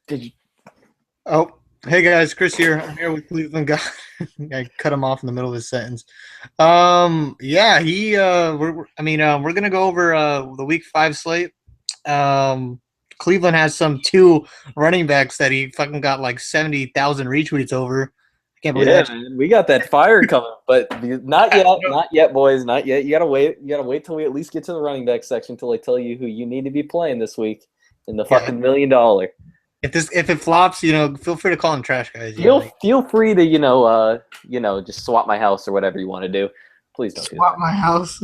Did you? Oh, hey guys, Chris here. I'm here with Cleveland guy. I cut him off in the middle of his sentence. Yeah, we're gonna go over the week 5 slate. Um, Cleveland has some two running backs that he fucking got like 70,000 retweets over. I can't believe Yeah, that. man, we got that fire coming, but not yet, No, not yet, boys, not yet. You gotta wait. You gotta wait till we at least get to the running back section till I tell you who you need to be playing this week in the yeah, fucking $1 million. if it flops, feel free to call him trash guys. Feel free to just swap my house or whatever you want to do. Please don't do Swap that. my house.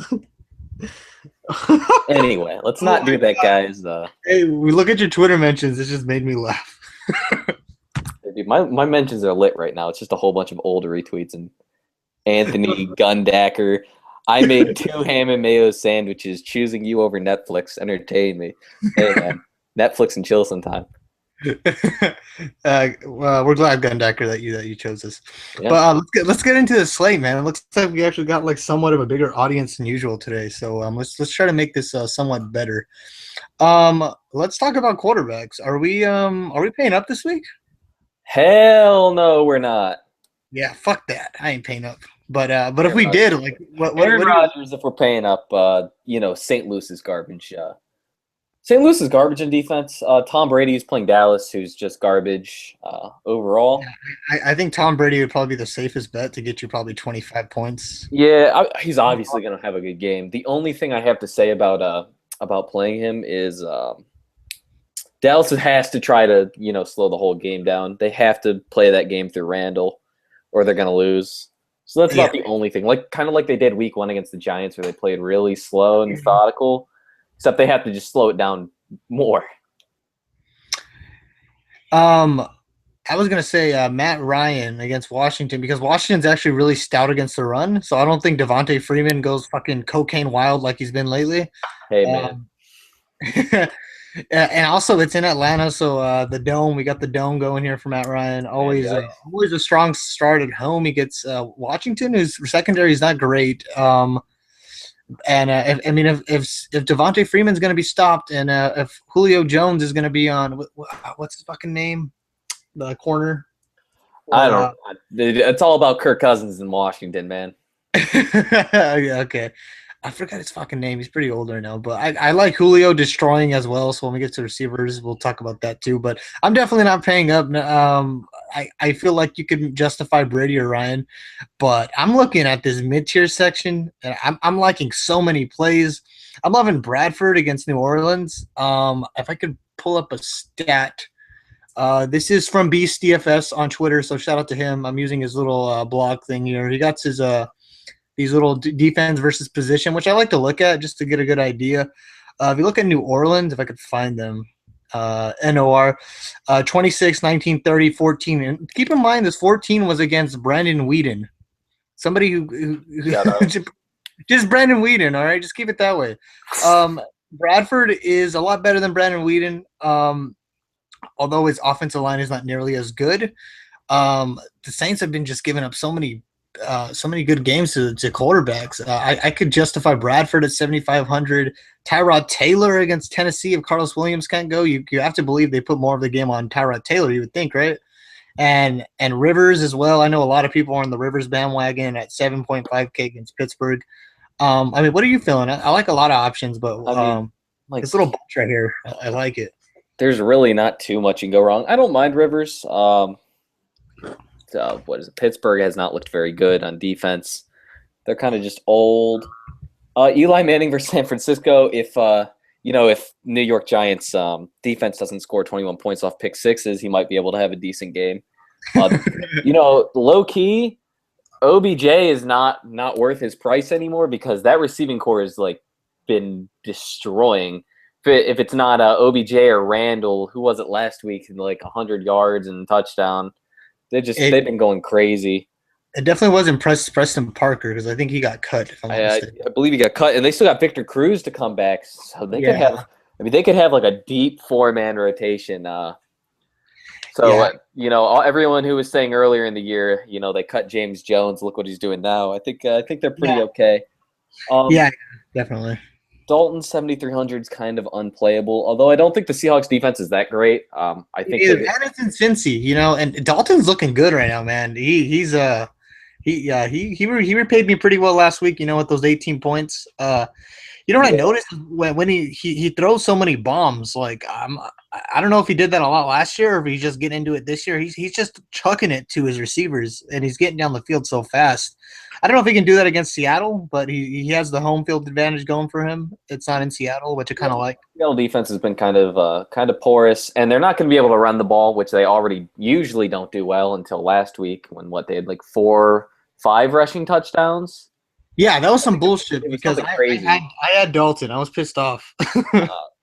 Anyway, let's Oh not my do that, god. guys. Hey, we look at your Twitter mentions. It just made me laugh. Dude, my mentions are lit right now. It's just a whole bunch of old retweets and Anthony Gundacker. I made 2 ham and mayo sandwiches, choosing you over Netflix. Entertain me. Hey man, Netflix and chill sometime. Well, we're glad, Gundacker, that you chose this. Yeah. But let's get into the slate, man. It looks like we actually got like somewhat of a bigger audience than usual today. So let's try to make this somewhat better. Let's talk about quarterbacks. Are we paying up this week? Hell no, we're not. Yeah, fuck that. I ain't paying up. But if Aaron we did, Rodgers. like, what Aaron do you? Rodgers, if we're paying up, St. Louis is garbage. St. Louis is garbage in defense. Tom Brady is playing Dallas, who's just garbage overall. I think Tom Brady would probably be the safest bet to get you probably 25 points. Yeah, he's obviously going to have a good game. The only thing I have to say about playing him is Dallas has to try to slow the whole game down. They have to play that game through Randall, or they're going to lose. So that's Yeah. about the only thing. Like kind of like they did week 1 against the Giants, where they played really slow and methodical. Except they have to just slow it down more. Um, I was gonna say Matt Ryan against Washington because Washington's actually really stout against the run, so I don't think Devontae Freeman goes fucking cocaine wild like he's been lately. Hey man, Um, and also it's in Atlanta, so the dome we got the dome going here for Matt Ryan. man, the ice. Always a strong start at home. He gets Washington, whose secondary is not great. And if Devontae Freeman's going to be stopped, and if Julio Jones is going to be on, what's his fucking name, the corner, I or don't. It's all about Kirk Cousins in Washington, man. yeah, okay, I forgot his fucking name. He's pretty old right now, but I like Julio destroying as well. So when we get to receivers, we'll talk about that too. But I'm definitely not paying up. I feel like you could justify Brady or Ryan, but I'm looking at this mid tier section, and I'm liking so many plays. I'm loving Bradford against New Orleans. If I could pull up a stat. This is from Beast DFS on Twitter, so shout out to him. I'm using his little blog thing here. He got his these little defense versus position, which I like to look at just to get a good idea. If you look at New Orleans, if I could find them, NOR 26, 19, 30, 14. And keep in mind, this 14 was against Brandon Whedon, somebody who just Brandon Whedon. All right, just keep it that way. Bradford is a lot better than Brandon Whedon, although his offensive line is not nearly as good. The Saints have been just giving up so many good games to quarterbacks. I could justify Bradford at 7,500. Tyrod Taylor against Tennessee. If Carlos Williams can't go, you have to believe they put more of the game on Tyrod Taylor. You would think, right? And Rivers as well. I know a lot of people are on the Rivers bandwagon at 7.5K against Pittsburgh. What are you feeling? I like a lot of options, but I mean, like this little bunch right here, I like it. there's really not too much you can go wrong. I don't mind Rivers. What is it? Pittsburgh has not looked very good on defense. They're kind of just old. Eli Manning versus San Francisco. If New York Giants defense doesn't score 21 points off pick sixes, he might be able to have a decent game. Low key, OBJ is not worth his price anymore because that receiving core has like been destroying. If it's not OBJ or Randall, who was it last week, like 100 yards and touchdown. They've been going crazy. It definitely wasn't Preston Parker because I think he got cut. If I'm not mistaken. I believe he got cut, and they still got Victor Cruz to come back, so they could have. They could have like a deep 4-man rotation. Everyone who was saying earlier in the year, they cut James Jones. Look what he's doing now. I think they're pretty okay. Yeah, definitely. Dalton 7,300 is kind of unplayable. Although I don't think the Seahawks defense is that great. I think And it's in Cincy, and Dalton's looking good right now, man. He repaid me pretty well last week, with those 18 points. What I yeah, noticed when he throws so many bombs, like I don't know if he did that a lot last year or if he's just getting into it this year. He's just chucking it to his receivers and he's getting down the field so fast. I don't know if he can do that against Seattle, but he has the home field advantage going for him. It's not in Seattle, which I kind of like. Seattle defense has been kind of porous, and they're not going to be able to run the ball, which they already usually don't do well until last week when they had like 4-5 rushing toucdochts. Yeah, that was some bullshit It was because something crazy. I had Dalton. I was pissed off.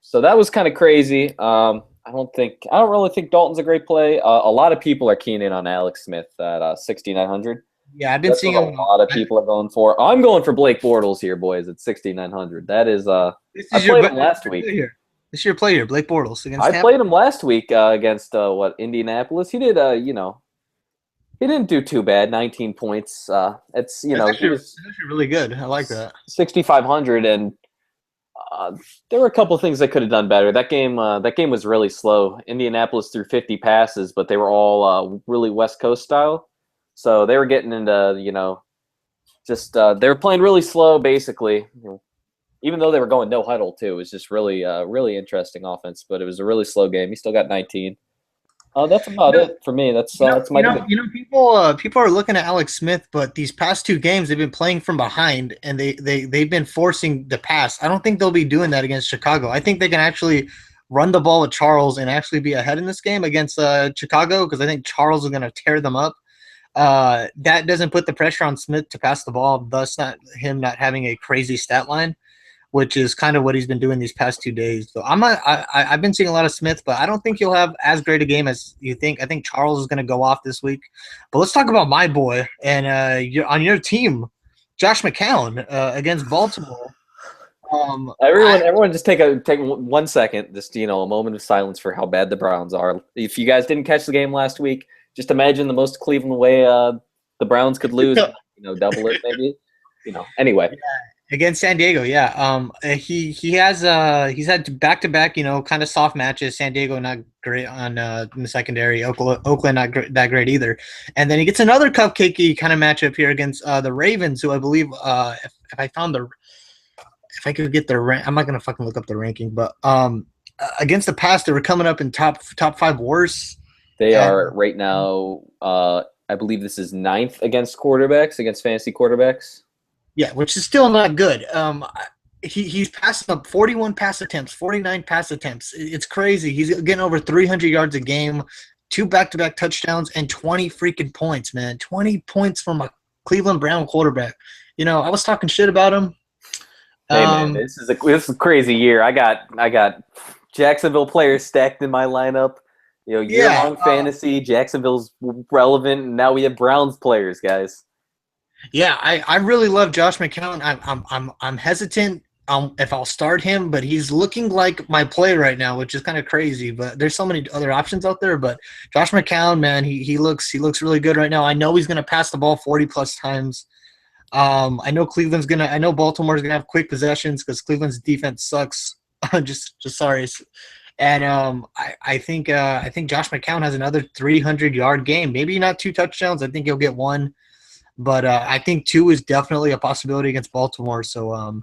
So that was kind of crazy. I don't really think Dalton's a great play. A lot of people are keen in on Alex Smith at 6,900. Yeah, I've been That's seeing what him. a lot of people are going for. I'm going for Blake Bortles here, boys, at 6,900. That is I played him last week. This is your play here, Blake Bortles against I Tampa. played him last week against Indianapolis. He did he didn't do too bad. 19 points. It's That's actually really good. I like that. 6,500, and there were a couple of things they could have done better. That game was really slow. Indianapolis threw 50 passes, but they were all really West Coast style. So they were getting into just they were playing really slow, basically. Even though they were going no huddle too, it was just really really interesting offense. But it was a really slow game. He still got 19. That's about it for me. That's my people are looking at Alex Smith, but these past two games they've been playing from behind and they've been forcing the pass. I don't think they'll be doing that against Chicago. I think they can actually run the ball with Charles and actually be ahead in this game against Chicago because I think Charles is going to tear them up. That doesn't put the pressure on Smith to pass the ball, thus not having a crazy stat line, which is kind of what he's been doing these past 2 days. So I've been seeing a lot of Smith, but I don't think he'll have as great a game as you think. I think Charles is going to go off this week. But let's talk about my boy and you're on your team, Josh McCown against Baltimore. Everyone, just take 1 second, just a moment of silence for how bad the Browns are. If you guys didn't catch the game last week, just imagine the most Cleveland way the Browns could lose. Double it maybe. Anyway. Yeah. Against San Diego, yeah. He's had back-to-back, kind of soft matches. San Diego not great on in the secondary. Oakland not that great either. And then he gets another cupcakey kind of matchup here against the Ravens, who I believe if I could get their rank, I'm not gonna fucking look up the ranking, but against the pass, they were coming up in top 5 worst. They are right now. I believe this is 9th against fantasy quarterbacks. Yeah, which is still not good. He's passing up 41 pass attempts, 49 pass attempts. It's crazy. He's getting over 300 yards a game, 2 back-to-back touchdowns, and 20 freaking points, man. 20 points from a Cleveland Brown quarterback. I was talking shit about him. Hey man, this is a crazy year. I got Jacksonville players stacked in my lineup. Year-long fantasy. Jacksonville's relevant, and now we have Browns players, guys. Yeah, I really love Josh McCown. I'm hesitant if I'll start him, but he's looking like my play right now, which is kind of crazy. But there's so many other options out there. But Josh McCown, man, he looks really good right now. I know he's gonna pass the ball 40 plus times. I know Baltimore's gonna have quick possessions because Cleveland's defense sucks. just sorry. And I think Josh McCown has another 300-yard game. Maybe not 2 touchdowns. I think he'll get 1. But I think 2 is definitely a possibility against Baltimore. So,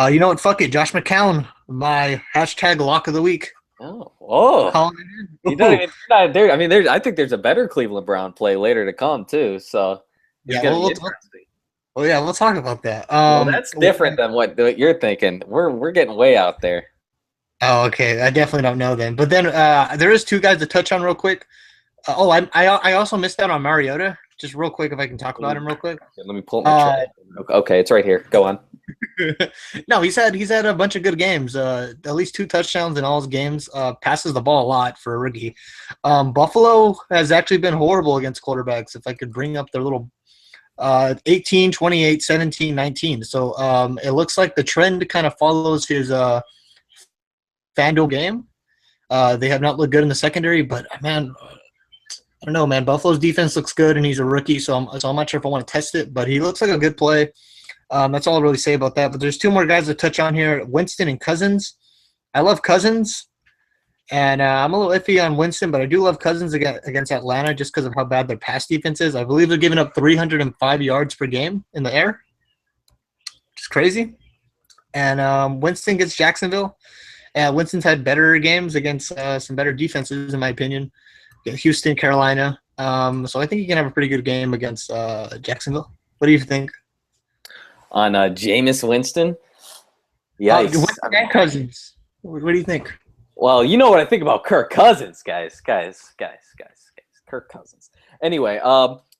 you know what? Fuck it. Josh McCown, my hashtag lock of the week. Oh. You don't even there. I mean, I think there's a better Cleveland Brown play later to come too. So yeah, we'll talk about that. That's different than what you're thinking. We're getting way out there. Oh, okay. I definitely don't know then. But then there is 2 guys to touch on real quick. I also missed out on Mariota. Just real quick, if I can talk about him real quick. Let me pull up my chart. Okay, it's right here. Go on. No, he's had a bunch of good games. At least 2 touchdowns in all his games. Passes the ball a lot for a rookie. Buffalo has actually been horrible against quarterbacks. If I could bring up their little 18, 28, 17, 19. So it looks like the trend kind of follows his Fanduel game. They have not looked good in the secondary, but man, I don't know, man. Buffalo's defense looks good, and he's a rookie, so I'm not sure if I want to test it, but he looks like a good play. That's all I'll really say about that. But there's two more guys to touch on here: Winston and Cousins. I love Cousins, and I'm a little iffy on Winston, but I do love Cousins against Atlanta just because of how bad their pass defense is. I believe they're giving up 305 yards per game in the air, which is crazy. And Winston gets Jacksonville. Winston's had better games against some better defenses, in my opinion. Houston, Carolina. So I think he can have a pretty good game against Jacksonville. What do you think? On Jameis Winston? Yikes. Winston and Cousins. What do you think? Well, you know what I think about Kirk Cousins, guys. Kirk Cousins. Anyway,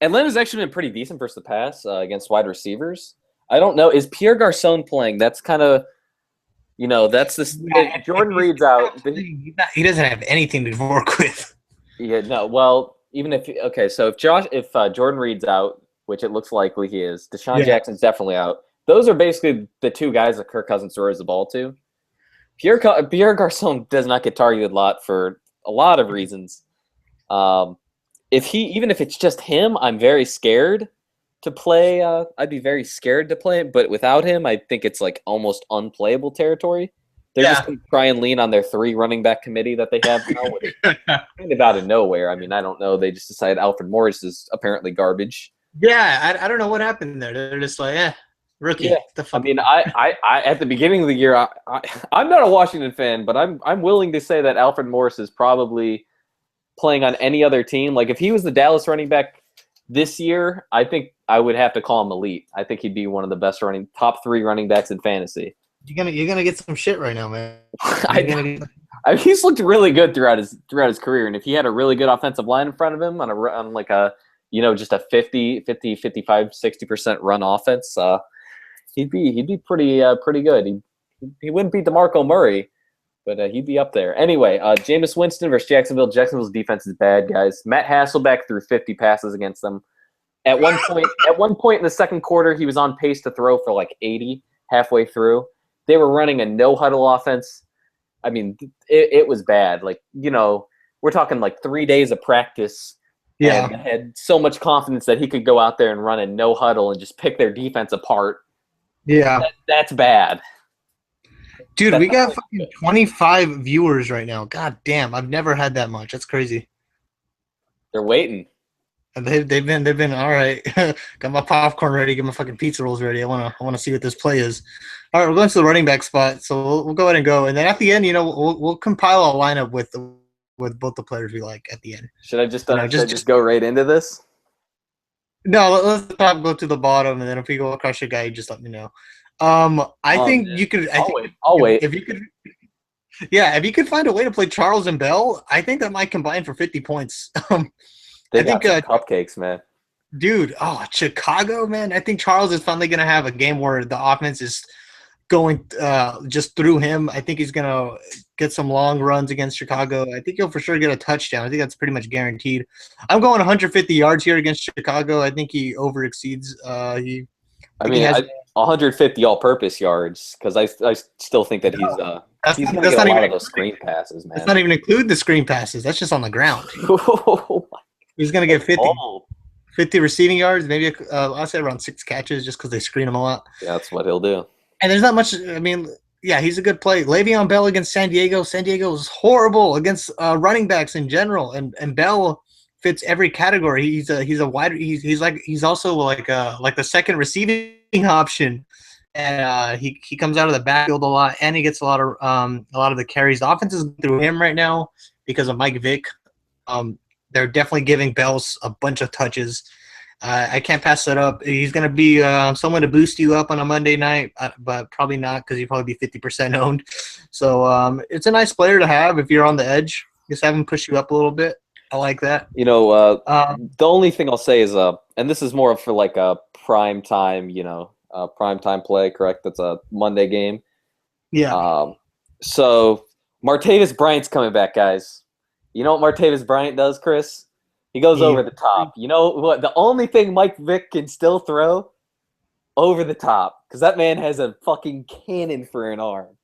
Atlanta's actually been pretty decent versus the pass against wide receivers. I don't know. Is Pierre Garcon playing? That's kind of, that's this. Jordan Reed's out. He doesn't have anything to work with. Yeah, no. Well, even if if Jordan Reed's out, which it looks likely he is, Deshaun Jackson's definitely out. Those are basically the two guys that Kirk Cousins throws the ball to. Pierre Garcon does not get targeted a lot for a lot of reasons. Even if it's just him, I'm very scared to play. I'd be very scared to play, but without him, I think it's like almost unplayable territory. They're just going to try and lean on their 3 running back committee that they have now. Kind of out of nowhere. I mean, I don't know. They just decided Alfred Morris is apparently garbage. Yeah, I don't know what happened there. They're just like, rookie. Yeah. I mean, I at the beginning of the year, I'm not a Washington fan, but I'm willing to say that Alfred Morris is probably playing on any other team. Like if he was the Dallas running back this year, I think I would have to call him elite. I think he'd be one of the best top 3 running backs in fantasy. You're gonna get some shit right now, man. He's looked really good throughout his career, and if he had a really good offensive line in front of him on like a just a 50, 55, 60% run offense, he'd be pretty good. He wouldn't beat DeMarco Murray, but he'd be up there. Anyway, Jameis Winston versus Jacksonville. Jacksonville's defense is bad, guys. Matt Hasselbeck threw 50 passes against them. At one point in the second quarter, he was on pace to throw for like 80 halfway through. They were running a no-huddle offense. I mean, it was bad. Like, we're talking like 3 days of practice. Yeah. And had so much confidence that he could go out there and run a no-huddle and just pick their defense apart. Yeah. That's bad. Dude, we got fucking 25 viewers right now. God damn, I've never had that much. That's crazy. They're waiting. And they've been all right. Got my popcorn ready. Get my fucking pizza rolls ready. I wanna see what this play is. All right, we're going to the running back spot, so we'll go ahead and go. And then at the end, we'll compile a lineup with both the players we like at the end. Should I just go right into this? No, let's go to the bottom, and then if we go across your guy, just let me know. I think you could. I'll wait. If you could. Yeah, if you could find a way to play Charles and Bell, I think that might combine for 50 points. They got some cupcakes, man. Dude, Chicago, man. I think Charles is finally going to have a game where the offense is going just through him. I think he's going to get some long runs against Chicago. I think he'll for sure get a touchdown. I think that's pretty much guaranteed. I'm going 150 yards here against Chicago. I think he overexceeds. 150 all-purpose yards because I still think that he's going to get a lot of those screen passes, man. Let's not even include the screen passes. That's just on the ground. He's going to get 50 receiving yards, maybe I'll say around 6 catches just because they screen him a lot. Yeah, that's what he'll do. And there's not much – I mean, yeah, he's a good play. Le'Veon Bell against San Diego. San Diego is horrible against running backs in general, and Bell fits every category. He's also like the second receiving option, and he comes out of the backfield a lot, and he gets a lot of the carries. The offense is through him right now because of Mike Vick. They're definitely giving Bell a bunch of touches. I can't pass that up. He's going to be someone to boost you up on a Monday night, but probably not because he'd probably be 50% owned. So it's a nice player to have if you're on the edge. Just have him push you up a little bit. I like that. The only thing I'll say is, and this is more for like a prime time, prime time play, correct? That's a Monday game. Yeah. So Martavis Bryant's coming back, guys. You know what Martavis Bryant does, Chris? He goes over the top. You know what? The only thing Mike Vick can still throw over the top because that man has a fucking cannon for an arm.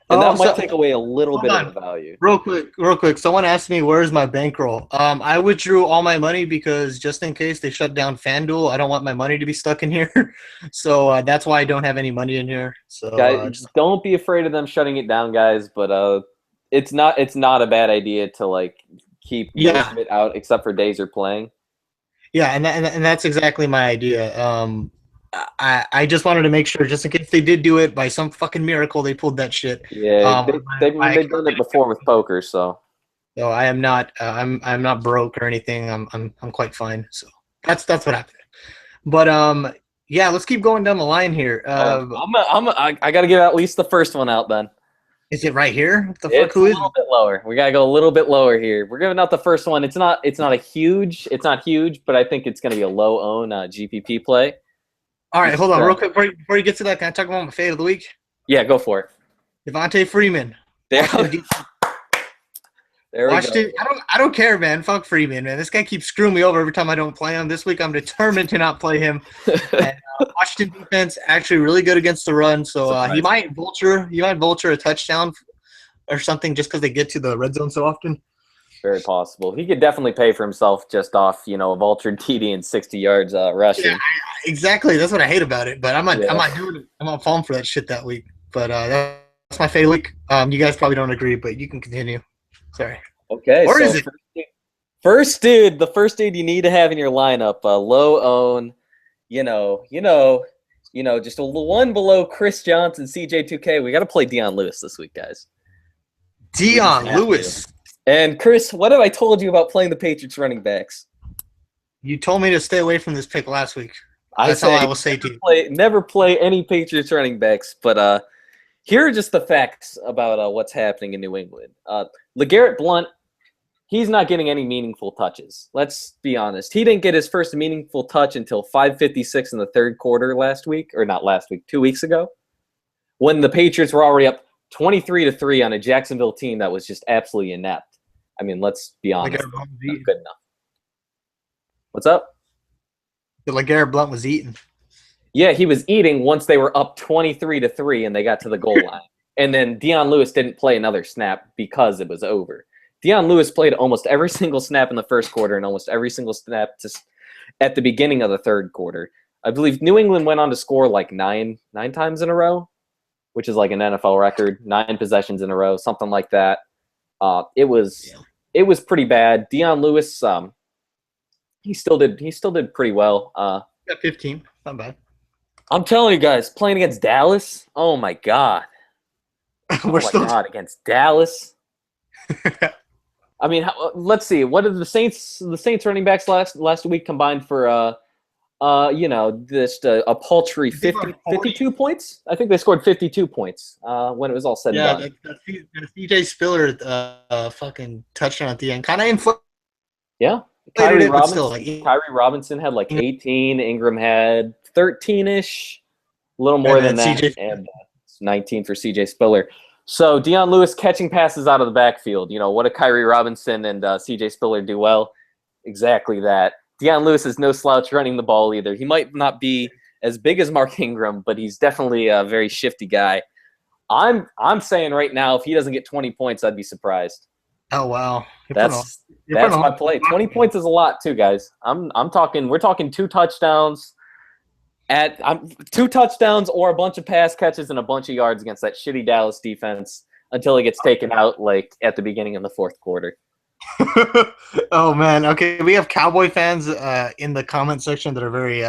And Oh, that might so take away a little hold bit of the on, value. real quick. Someone asked me where's my bankroll. I withdrew all my money because just in case they shut down Fanduel, I don't want my money to be stuck in here. So that's why I don't have any money in here. So Guys, just don't be afraid of them shutting it down, guys. But it's not a bad idea to like keep most yeah, of it out except for days you're playing. yeah, and that's exactly my idea. I just wanted to make sure, just in case they did do it by some fucking miracle, they pulled that shit. Yeah, My they've account. done it before with poker, so So I am not. I'm not broke or anything. I'm quite fine. So that's what happened. But yeah, let's keep going down the line here. I got to get at least the first one out then. Is it right here? What the fuck? It's a Who is it? little bit lower. We gotta go a little bit lower here. We're giving out the first one. It's not huge, but I think it's gonna be a low own GPP play. All right, hold on, real So, quick before you get to that. Can I talk about my fade of the week? yeah, go for it. Devontae Freeman. There, Washington. there we go. Washington. I don't care, man. Fuck Freeman, man. This guy keeps screwing me over every time I don't play him. This week I'm determined to not play him. And, Washington defense actually really good against the run, so he might vulture a touchdown or something just because they get to the red zone so often. Very possible. He could definitely pay for himself just off, a vultured TD and 60 yards rushing. Yeah, exactly. That's what I hate about it. But I'm not doing it. I'm not falling for that shit that week. But that's my favorite week. You guys probably don't agree, but you can continue. Sorry. Okay. Or is it? The first dude you need to have in your lineup, low own, just a one below Chris Johnson, CJ2K. We got to play Dion Lewis this week, guys. Dion Lewis. And Chris, what have I told you about playing the Patriots running backs? You told me to stay away from this pick last week. That's all I will say to you. Never play any Patriots running backs, but here are just the facts about what's happening in New England. LeGarrette Blount, he's not getting any meaningful touches. Let's be honest. He didn't get his first meaningful touch until 5:56 in the third quarter not last week, 2 weeks ago, when the Patriots were already up 23-3 on a Jacksonville team that was just absolutely inept. I mean, let's be honest. Not good enough. What's up? The LeGarrette Blount was eating. Yeah, he was eating once they were up 23-3 and they got to the goal line. And then Dion Lewis didn't play another snap because it was over. Dion Lewis played almost every single snap in the first quarter and almost every single snap at the beginning of the third quarter. I believe New England went on to score like nine times in a row, which is like an NFL record, 9 possessions in a row, something like that. It was pretty bad. Dion Lewis, he still did pretty well. Got 15, not bad. I'm telling you guys, playing against Dallas, oh my god, against Dallas. I mean, let's see. What did the Saints running backs last week combined for? Just a paltry 52 points. I think they scored 52 points when it was all said and done. Yeah, the CJ Spiller fucking touchdown at the end. Kind of inflated. Yeah. Kyrie Robinson had like 18. Ingram had 13-ish. A little more than that. And 19 for CJ Spiller. So Dion Lewis catching passes out of the backfield. What did Kyrie Robinson and CJ Spiller do well? Exactly that. Dion Lewis is no slouch running the ball either. He might not be as big as Mark Ingram, but he's definitely a very shifty guy. I'm saying right now, if he doesn't get 20 points, I'd be surprised. Oh wow, that's my play. 20 points is a lot too, guys. We're talking 2 touchdowns at 2 touchdowns or a bunch of pass catches and a bunch of yards against that shitty Dallas defense until it gets taken out like at the beginning of the fourth quarter. Oh man, okay. We have Cowboy fans in the comment section that are very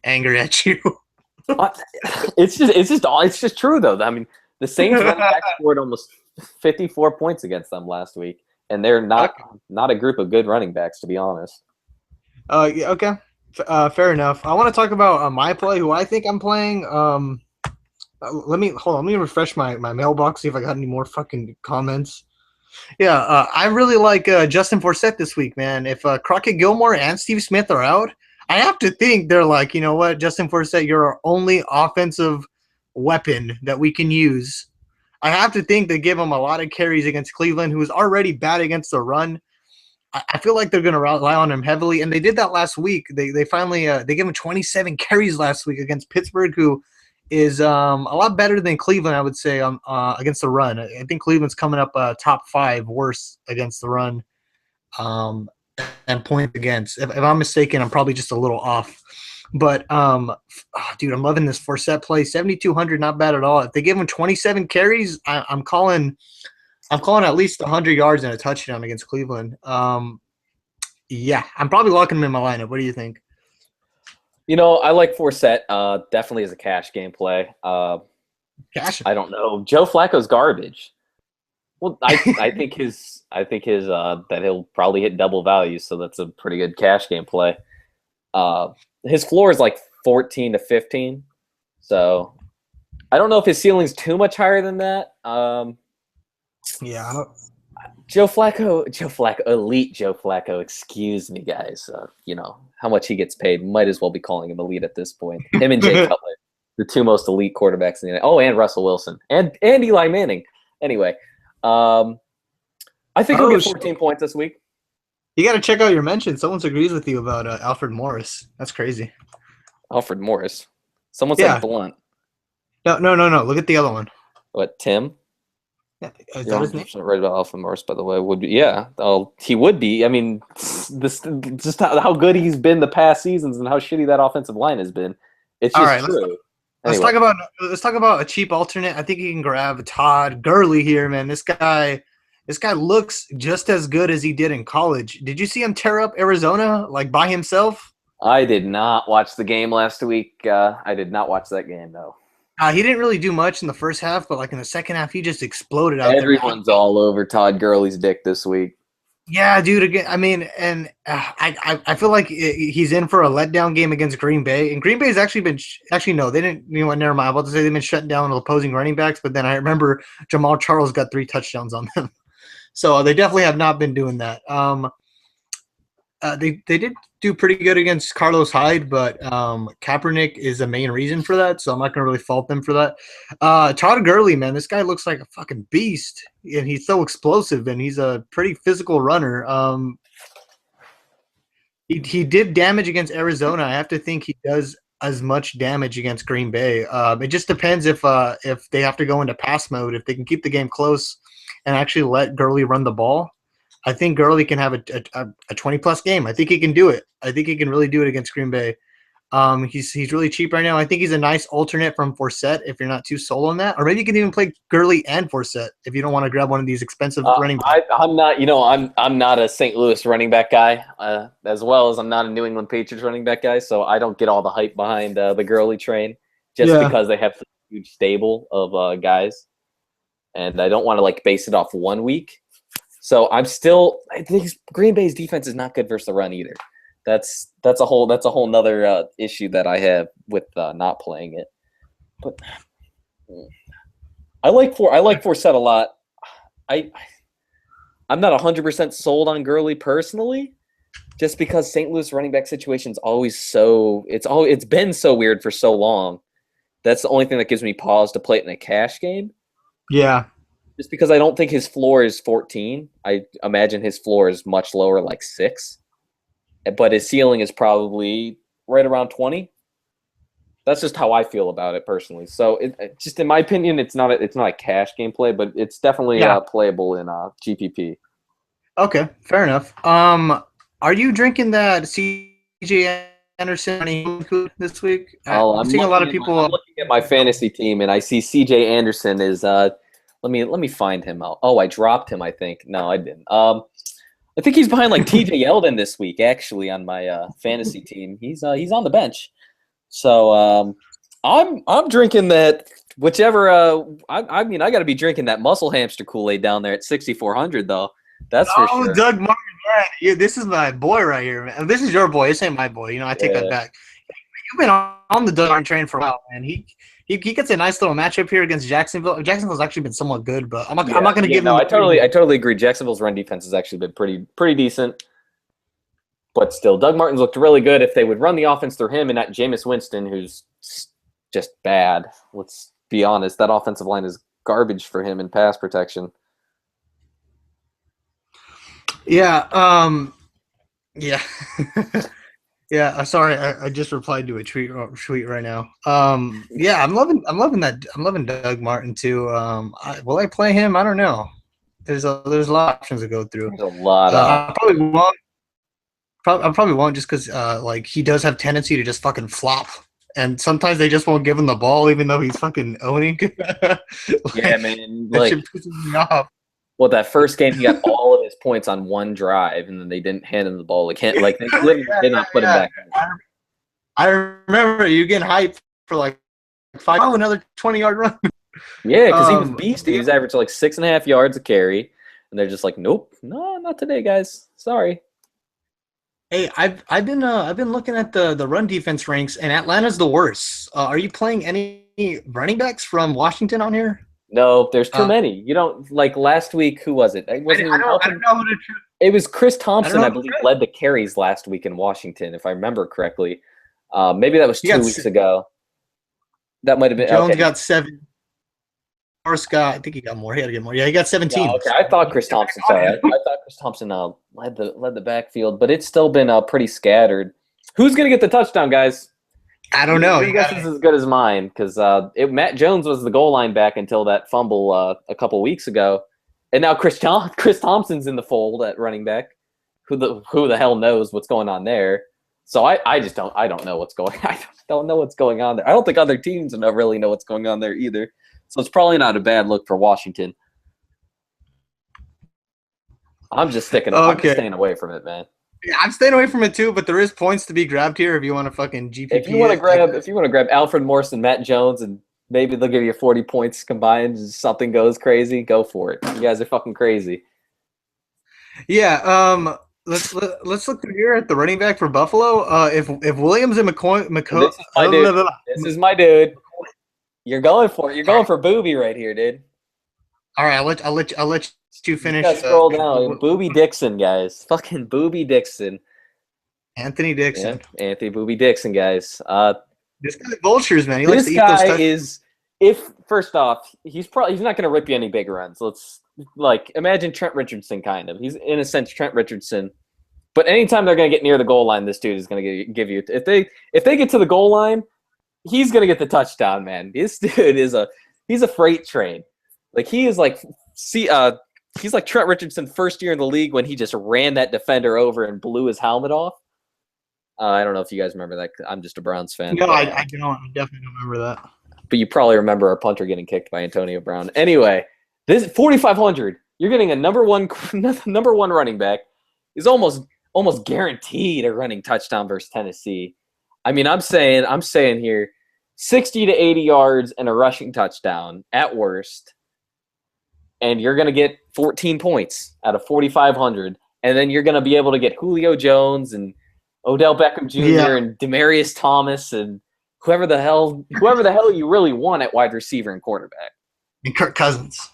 angry at you. It's just true though. I mean, the Saints running back scored almost 54 points against them last week, and they're not a group of good running backs, to be honest. Yeah, okay, fair enough. I want to talk about my play, who I think I'm playing. Let me refresh my mailbox, see if I got any more fucking comments. Yeah, I really like Justin Forsett this week, man. If Crockett Gilmore and Steve Smith are out, I have to think they're like, you know what, Justin Forsett, you're our only offensive weapon that we can use. I have to think they give him a lot of carries against Cleveland, who is already bad against the run. I feel like they're going to rely on him heavily, and they did that last week. They finally they gave him 27 carries last week against Pittsburgh, who is a lot better than Cleveland, I would say, against the run. I think Cleveland's coming up top 5 worst against the run, um, and points against. If I'm mistaken, I'm probably just a little off. But dude, I'm loving this Forsett play. 7,200, not bad at all. If they give him 27 carries, I'm calling. I'm calling at least 100 yards and a touchdown against Cleveland. Yeah, I'm probably locking him in my lineup. What do you think? I like Forsett. Definitely as a cash game play. Cash. I don't know. Joe Flacco's garbage. Well, I think his that he'll probably hit double value, so that's a pretty good cash game play. His floor is like 14 to 15, so I don't know if his ceiling's too much higher than that. Yeah, I don't, Joe Flacco, elite Joe Flacco. Excuse me, guys. How much he gets paid. Might as well be calling him elite at this point. Him and Jay Cutler, the two most elite quarterbacks in the NFL. Oh, and Russell Wilson and Eli Manning. Anyway, I think he'll get 14 points this week. you got to check out your mention. Someone agrees with you about Alfred Morris. That's crazy. Alfred Morris. Someone said Blunt. No. Look at the other one. What, Tim? Yeah, is that his name? Right about Alfred Morris, by the way. Would be, yeah. Oh, he would be. I mean, this just how good he's been the past seasons and how shitty that offensive line has been. It's just true. Let's talk about a cheap alternate. I think you can grab Todd Gurley here, man. This guy looks just as good as he did in college. Did you see him tear up Arizona like by himself? I did not watch the game last week. I did not watch that game, though. He didn't really do much in the first half, but like in the second half, he just exploded out there. Everyone's all over Todd Gurley's dick this week. Yeah, dude. Again, I mean, and I feel like he's in for a letdown game against Green Bay. And Green Bay's actually been no, they didn't. Never mind. I was about to say they've been shutting down the opposing running backs, but then I remember Jamal Charles got 3 touchdowns on them, so they definitely have not been doing that. They did do pretty good against Carlos Hyde, but Kaepernick is the main reason for that, so I'm not going to really fault them for that. Todd Gurley, man, this guy looks like a fucking beast, and he's so explosive, and he's a pretty physical runner. He did damage against Arizona. I have to think he does as much damage against Green Bay. It just depends if they have to go into pass mode, if they can keep the game close and actually let Gurley run the ball. I think Gurley can have a 20-plus game. I think he can do it. I think he can really do it against Green Bay. He's really cheap right now. I think he's a nice alternate from Forsett if you're not too sold on that. Or maybe you can even play Gurley and Forsett if you don't want to grab one of these expensive running backs. I'm not a St. Louis running back guy, as well as I'm not a New England Patriots running back guy, so I don't get all the hype behind the Gurley train because they have such a huge stable of guys. And I don't want to base it off 1 week. So I think Green Bay's defense is not good versus the run either. That's a whole nother issue that I have with not playing it. But I like Forsett a lot. I'm not 100% sold on Gurley personally, just because St. Louis running back situation is always it's been so weird for so long. That's the only thing that gives me pause to play it in a cash game. Yeah. Just because I don't think his floor is 14. I imagine his floor is much lower, like 6. But his ceiling is probably right around 20. That's just how I feel about it personally. So, just in my opinion, it's not a cash gameplay, but it's definitely playable in GPP. Okay, fair enough. Are you drinking that CJ Anderson this week? I'm seeing a lot of people. I'm looking at my fantasy team, and I see CJ Anderson is. Let me find him out. Oh, I dropped him, I think. No, I didn't. I think he's behind TJ Yeldon this week, actually, on my fantasy team. He's on the bench. So I'm drinking that whichever I mean I got to be drinking that muscle hamster Kool-Aid down there at 6,400 though. That's for sure. Doug Martin, yeah, this is my boy right here, man. This is your boy. This ain't my boy. I take that back. You've been on the Doug Martin train for a while, man. He gets a nice little matchup here against Jacksonville. Jacksonville's actually been somewhat good, but I'm not going to give him. No, I totally agree. Jacksonville's run defense has actually been pretty decent, but still, Doug Martin's looked really good. If they would run the offense through him and not Jameis Winston, who's just bad. Let's be honest, that offensive line is garbage for him in pass protection. Yeah. Yeah. Yeah, sorry, I just replied to a tweet right now. Yeah, I'm loving Doug Martin too. Will I play him? I don't know. There's a lot of options to go through. There's a lot of I probably won't. I probably won't just because like he does have tendency to just fucking flop, and sometimes they just won't give him the ball even though he's fucking owning. yeah, Like, man. that Like, shit pisses me off. well, that first game he got all of his points on one drive, and then they didn't hand him the ball. Like they literally did not put him back. I remember you getting hyped for like another 20-yard run. Yeah, because he was Um, beasty. He was averaging like 6.5 yards a carry, and they're just like, nope, no, not today, guys. Sorry. Hey, I've been looking at the run defense ranks, and Atlanta's the worst. Are you playing any running backs from Washington on here? No, there's too Uh, many. You don't like last week. Who was it? It wasn't even I Alfred. don't know who to choose. It was Chris I don't know Thompson, I who to believe, choose. led the carries last week in Washington, if I remember correctly. Maybe that was You got 2 weeks ago. That might have been Jones okay. got 7. Morris got, I think he got more. He had to get more. Yeah, he got Yeah, 17. okay. I thought Chris Thompson. Sorry, I thought Chris Thompson led the backfield, but it's still been pretty scattered. Who's gonna get the touchdown, guys? I don't know. Your guess is as good as mine because Matt Jones was the goal line back until that fumble a couple weeks ago, and now Chris Thompson's in the fold at running back. Who the hell knows what's going on there? So I just don't know what's going. I don't know what's going on there. I don't think other teams don't really know what's going on there either. So it's probably not a bad look for Washington. I'm just staying away from it, man. Yeah, I'm staying away from it too, but there is points to be grabbed here if you want to fucking GPP. If you want to grab Alfred Morris and Matt Jones, and maybe they'll give you 40 points combined, and something goes crazy, go for it. You guys are fucking crazy. Yeah. Let's look through here at the running back for Buffalo. If Williams and This is my dude. This is my dude. You're going for it. You're going for Booby right here, dude. All right, I'll let you finish. You scroll down. Booby Dixon, guys. Fucking Booby Dixon. Anthony Dixon. Yeah, Anthony Booby Dixon, guys. This guy vultures, man. He likes to eat those guy is. If first off, he's not going to rip you any big runs. Let's imagine Trent Richardson, kind of. He's in a sense Trent Richardson, but anytime they're going to get near the goal line, this dude is going to give you. If they get to the goal line, he's going to get the touchdown, man. This dude he's a freight train. Like he is like he's like Trent Richardson first year in the league when he just ran that defender over and blew his helmet off. I don't know if you guys remember that. I'm just a Browns fan. No, I don't. I definitely don't remember that. But you probably remember our punter getting kicked by Antonio Brown. Anyway, this 4,500. You're getting a number one running back. Is almost guaranteed a running touchdown versus Tennessee. I mean, I'm saying here, 60 to 80 yards and a rushing touchdown at worst, and you're gonna get 14 points out of 4,500, and then you're gonna be able to get Julio Jones and Odell Beckham Jr. and Demaryius Thomas and whoever the hell you really want at wide receiver and quarterback. And Kirk Cousins.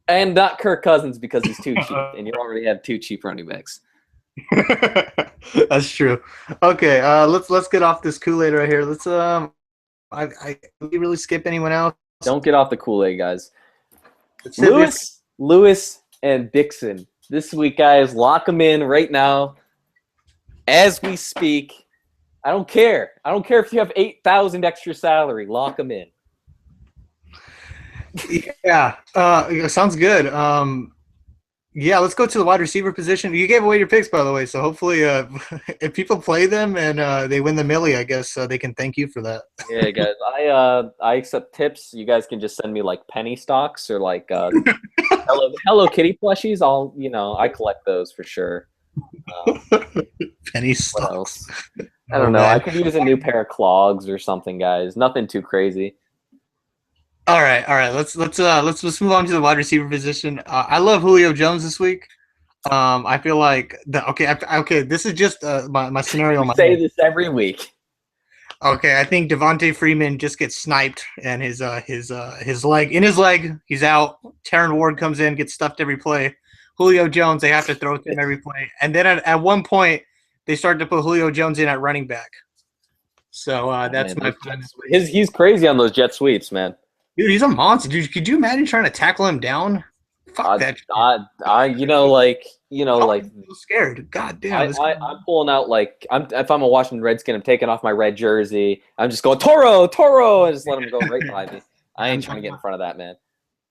And not Kirk Cousins because he's too cheap, and you already have 2 cheap running backs. That's true. Okay, let's get off this Kool-Aid right here. Let's I really skip anyone else? Don't get off the Kool-Aid, guys. Lewis, and Dixon. This week, guys, lock them in right now. As we speak, I don't care. I don't care if you have 8,000 extra salary. Lock them in. Yeah, sounds good. Yeah, let's go to the wide receiver position. You gave away your picks, by the way, so hopefully if people play them and they win the millie, I guess they can thank you for that. Yeah, guys, I accept tips. You guys can just send me like penny stocks or like Hello Kitty plushies. I collect those for sure. Penny stocks. I don't know. I could use a new pair of clogs or something, guys. Nothing too crazy. All right. Let's move on to the wide receiver position. I love Julio Jones this week. I feel like okay. This is just my scenario. I say this every week. Okay, I think Devontae Freeman just gets sniped and his leg. He's out. Terron Ward comes in, gets stuffed every play. Julio Jones, they have to throw to him every play. And then at one point, they start to put Julio Jones in at running back. So that's my plan. He's crazy on those jet sweeps, man. Dude, he's a monster. Dude, could you imagine trying to tackle him down? Fuck that. I like was so scared. God damn, I'm pulling out like if I'm a Washington Redskin, I'm taking off my red jersey. I'm just going Toro, Toro, and just let him go right by me. I ain't trying to get in front of that man.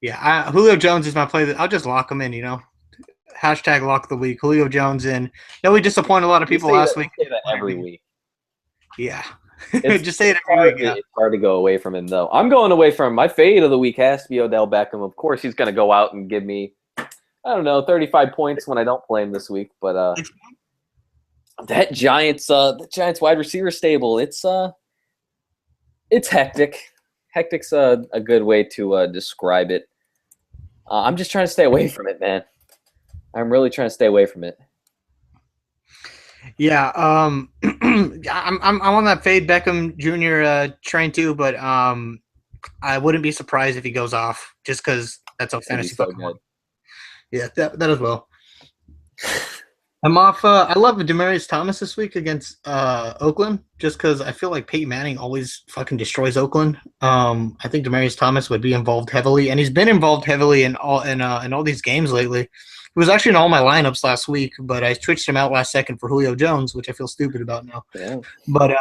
Yeah, Julio Jones is my play. I'll just lock him in. Hashtag lock the week. Julio Jones in. No, we disappointed a lot of people last week. You say that every week. Yeah. It's just say it every week. Yeah. It's hard to go away from him, though. I'm going away from my fade of the week has to be Odell Beckham. Of course, he's going to go out and give me, I don't know, 35 points when I don't play him this week. But that Giants wide receiver stable, it's hectic. Hectic's a good way to describe it. I'm just trying to stay away from it, man. I'm really trying to stay away from it. Yeah, I'm on that fade Beckham Jr. Train too, but I wouldn't be surprised if he goes off just because that's how fantasy so football. Yeah, that as well. I'm off. I love Demaryius Thomas this week against Oakland, just because I feel like Peyton Manning always fucking destroys Oakland. I think Demaryius Thomas would be involved heavily, and he's been involved heavily in all these games lately. He was actually in all my lineups last week, but I switched him out last second for Julio Jones, which I feel stupid about now. Yeah. But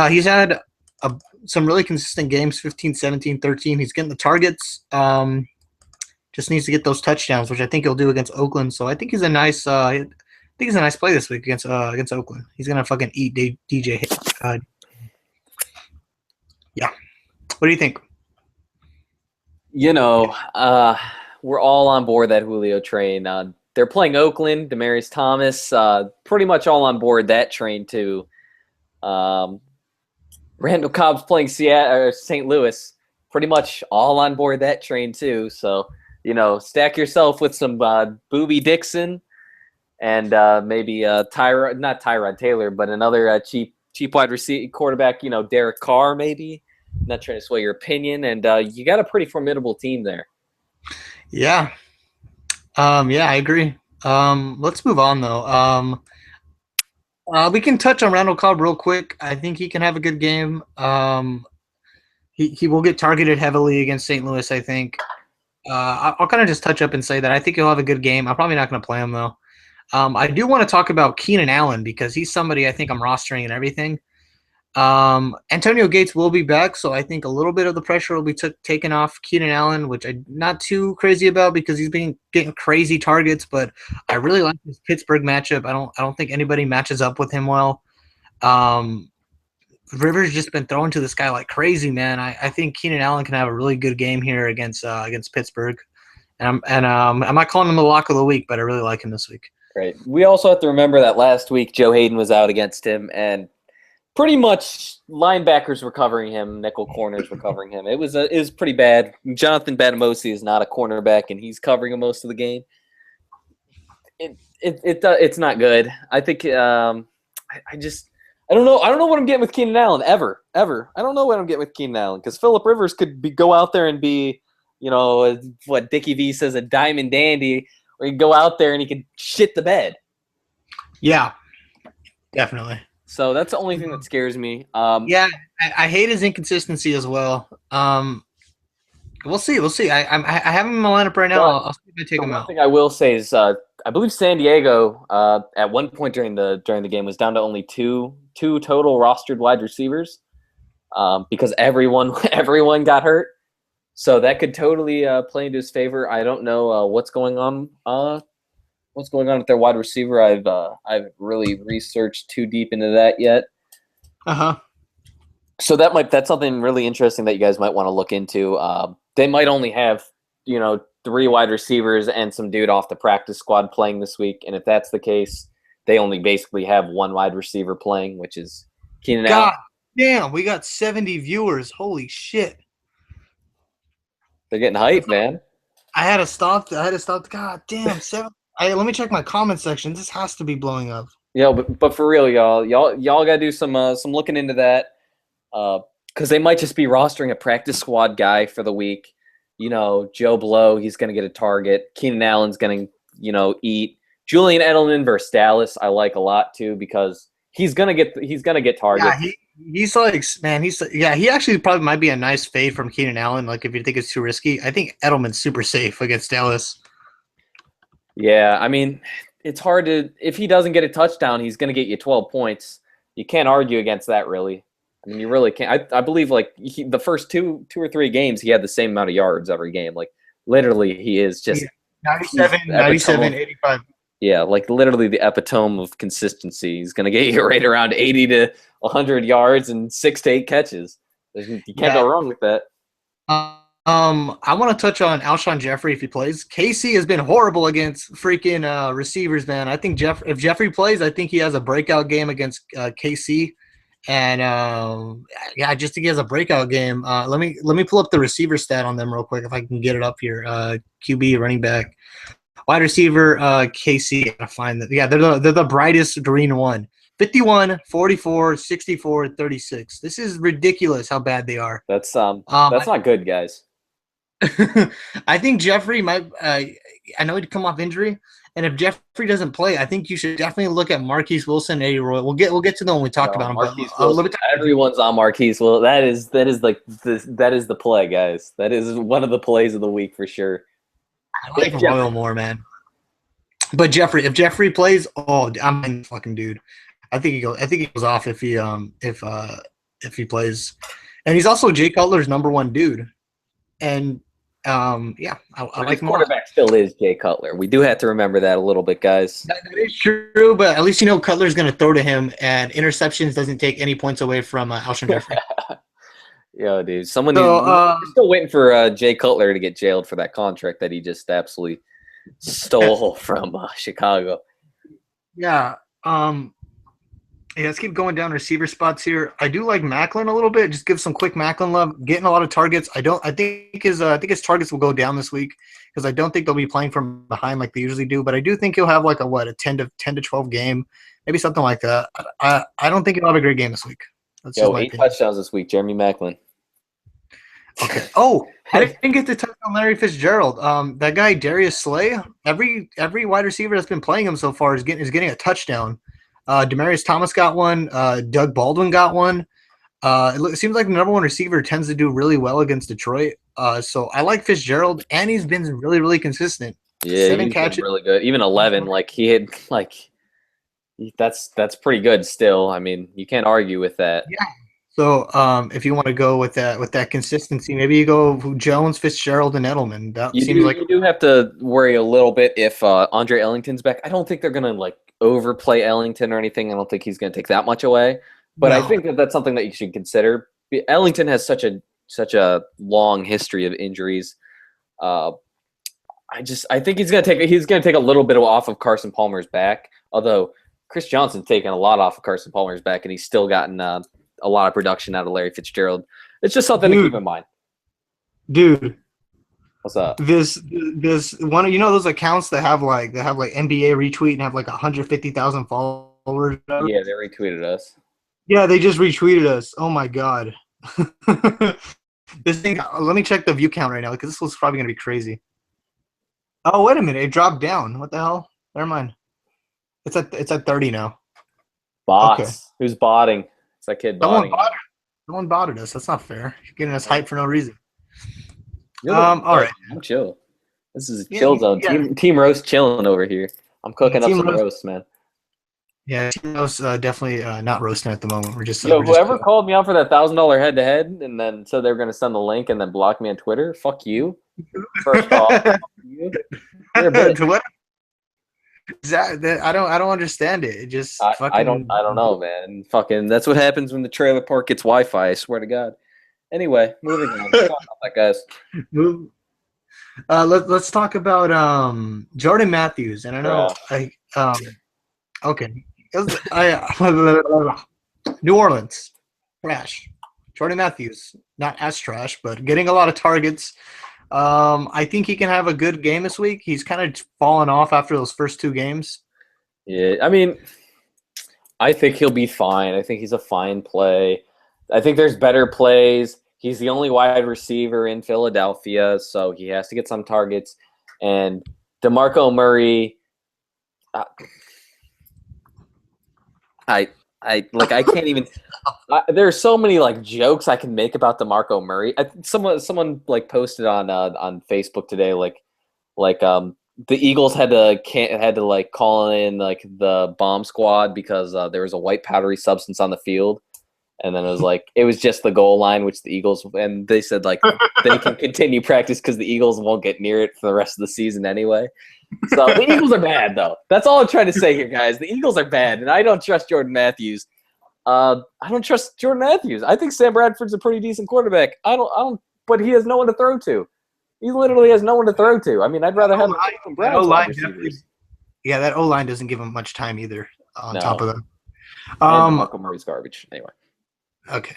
he's had some really consistent games, 15, 17, 13. He's getting the targets. Just needs to get those touchdowns, which I think he'll do against Oakland. So I think he's a nice play this week against Oakland. He's gonna fucking eat DJ. Yeah. What do you think? We're all on board that Julio train. They're playing Oakland, Demaryius Thomas, pretty much all on board that train too. Randall Cobb's playing St. Louis, pretty much all on board that train too. So, stack yourself with some Booby Dixon and maybe not Tyrod Taylor, but another cheap wide receiver quarterback, Derek Carr maybe. I'm not trying to sway your opinion, and you got a pretty formidable team there. Yeah. Yeah, I agree. Let's move on though. We can touch on Randall Cobb real quick. I think he can have a good game. He will get targeted heavily against St. Louis, I think. I'll kind of just touch up and say that I think he'll have a good game. I'm probably not going to play him though. I do want to talk about Keenan Allen because he's somebody I think I'm rostering and everything. Antonio Gates will be back, so I think a little bit of the pressure will be taken off Keenan Allen, which I'm not too crazy about because he's been getting crazy targets. But I really like this Pittsburgh matchup. I don't think anybody matches up with him well. Rivers just been throwing to this guy like crazy, man. I think Keenan Allen can have a really good game here against Pittsburgh, and I'm not calling him the lock of the week, but I really like him this week. Great. We also have to remember that last week Joe Hayden was out against him, and pretty much linebackers were covering him, nickel corners were covering him. It was pretty bad. Jonathan Batamosi is not a cornerback, and he's covering him most of the game. It's not good. I think I don't know. I don't know what I'm getting with Keenan Allen ever. I don't know what I'm getting with Keenan Allen because Phillip Rivers could go out there and be, what Dickie V says, a diamond dandy, or he could go out there and he could shit the bed. Yeah, definitely. So that's the only thing that scares me. Yeah, I hate his inconsistency as well. We'll see. I have him in my lineup right now. I'll see if I take him out. One thing I will say is I believe San Diego at one point during the game was down to only two total rostered wide receivers because everyone got hurt. So that could totally play into his favor. I don't know what's going on. What's going on with their wide receiver? I've really researched too deep into that yet. So that's something really interesting that you guys might want to look into. They might only have 3 wide receivers and some dude off the practice squad playing this week, and if that's the case, they only basically have 1 wide receiver playing, which is Keenan Allen. God damn, we got 70 viewers. Holy shit! They're getting hyped, man. I had to stop. God damn, 7. Let me check my comment section. This has to be blowing up. Yeah, but for real, y'all gotta do some looking into that, because they might just be rostering a practice squad guy for the week. Joe Blow, he's gonna get a target. Keenan Allen's gonna eat. Julian Edelman versus Dallas, I like a lot too because he's gonna get targets. Yeah, he's like, man, he actually probably might be a nice fade from Keenan Allen. Like if you think it's too risky, I think Edelman's super safe against Dallas. Yeah, I mean, it's hard to if he doesn't get a touchdown, he's going to get you 12 points. You can't argue against that, really. I mean, you really can't. I believe like the first two or three games, he had the same amount of yards every game. Like literally, he is Yeah. just he's 97, the epitome. 97, 85. Yeah, like literally the epitome of consistency. He's going to get you right around 80 to 100 yards and 6 to 8 catches. You can't Yeah. go wrong with that. I want to touch on Alshon Jeffrey if he plays. Casey has been horrible against freaking receivers, man. I think if Jeffrey plays, I think he has a breakout game against KC, and yeah, I just think he has a breakout game. Let me pull up the receiver stat on them real quick if I can get it up here. QB, running back, wide receiver, KC. I gotta find that. Yeah, they're the brightest green one. 51, 44, 64, 36. This is ridiculous how bad they are. That's not good, guys. I think Jeffrey might. I know he'd come off injury, and if Jeffrey doesn't play, I think you should definitely look at Marquise Wilson, Eddie Roy. We'll get to them when we talk about him. Marquise Wilson. Everyone's on Marquise. Well, that is like that is the play, guys. That is one of the plays of the week for sure. I like Royal more, man. But Jeffrey, if Jeffrey plays, oh, I'm in fucking dude. I think he goes off if he plays, and he's also Jay Cutler's number one dude. And yeah, I like him. Quarterback still is Jay Cutler. We do have to remember that a little bit, guys. That is true, but at least you know Cutler's going to throw to him, and interceptions doesn't take any points away from Alshon Jeffrey. Yo, dude, we're still waiting for Jay Cutler to get jailed for that contract that he just absolutely stole from Chicago. Yeah. Yeah, let's keep going down receiver spots here. I do like Macklin a little bit. Just give some quick Macklin love. Getting a lot of targets. I think his targets will go down this week because I don't think they'll be playing from behind like they usually do. But I do think he'll have like a 10 to 12 game, maybe something like that. I don't think he'll have a great game this week. That's Yo, 8 touchdowns this week, Jeremy Macklin. Okay. Oh, I didn't get to touch on Larry Fitzgerald. That guy Darius Slay. Every wide receiver that's been playing him so far is getting a touchdown. Demaryius Thomas got one. Doug Baldwin got one. It seems like the number one receiver tends to do really well against Detroit. So I like Fitzgerald, and he's been really, really consistent. Yeah, 7 catches, really good. Even 11, like he had, like that's pretty good still. I mean, you can't argue with that. Yeah. So if you want to go with that consistency, maybe you go Jones, Fitzgerald, and Edelman. That seems like you do have to worry a little bit if Andre Ellington's back. I don't think they're gonna like overplay Ellington or anything. I don't think he's going to take that much away, but no. I think that's something that you should consider. Ellington has such a long history of injuries. I think he's going to take a little bit off of Carson Palmer's back. Although Chris Johnson's taken a lot off of Carson Palmer's back, and he's still gotten a lot of production out of Larry Fitzgerald. It's just something to keep in mind, dude. What's up? This one, you know, those accounts that have like NBA retweet and have like 150,000 followers. Yeah, they retweeted us. Yeah, they just retweeted us. Oh my god. This thing. Let me check the view count right now because this was probably gonna be crazy. Oh wait a minute, it dropped down. What the hell? Never mind. It's at 30 now. Bots. Okay. Who's botting? It's that kid botting. Someone botted us. That's not fair. You're getting us hyped for no reason. All right. I'm chill. This is a chill zone. Yeah. Team Roast chilling over here. I'm cooking up some roast, man. Yeah, Team Roast definitely not roasting at the moment. We're just whoever called me out for that $1,000 head-to-head and then said they were going to send the link and then block me on Twitter. Fuck you. First off, fuck you. You're a bitch. What? I don't understand it. It just I don't know, man. Fucking that's what happens when the trailer park gets Wi-Fi. I swear to God. Anyway, moving on. Let's talk about that, guys. Let's talk about Jordan Matthews. And I know okay. New Orleans. Trash. Jordan Matthews, not as trash, but getting a lot of targets. I think he can have a good game this week. He's kind of fallen off after those first 2 games. Yeah, I mean, I think he'll be fine. I think he's a fine play. I think there's better plays. He's the only wide receiver in Philadelphia, so he has to get some targets. And DeMarco Murray, I can't even. There are so many like jokes I can make about DeMarco Murray. Someone like posted on Facebook today, like the Eagles had to like call in like the bomb squad because there was a white powdery substance on the field, and then it was just the goal line, which the Eagles, and they said like they can continue practice because the Eagles won't get near it for the rest of the season anyway. So the Eagles are bad though. That's all I'm trying to say here, guys. The Eagles are bad, and I don't trust Jordan Matthews. I don't trust Jordan Matthews. I think Sam Bradford's a pretty decent quarterback. I don't, but he has no one to throw to. He literally has no one to throw to. I mean, I'd rather have the Browns wide receivers. Yeah, that O-line doesn't give him much time either. On top of that, and Uncle Murray's garbage. Anyway. Okay.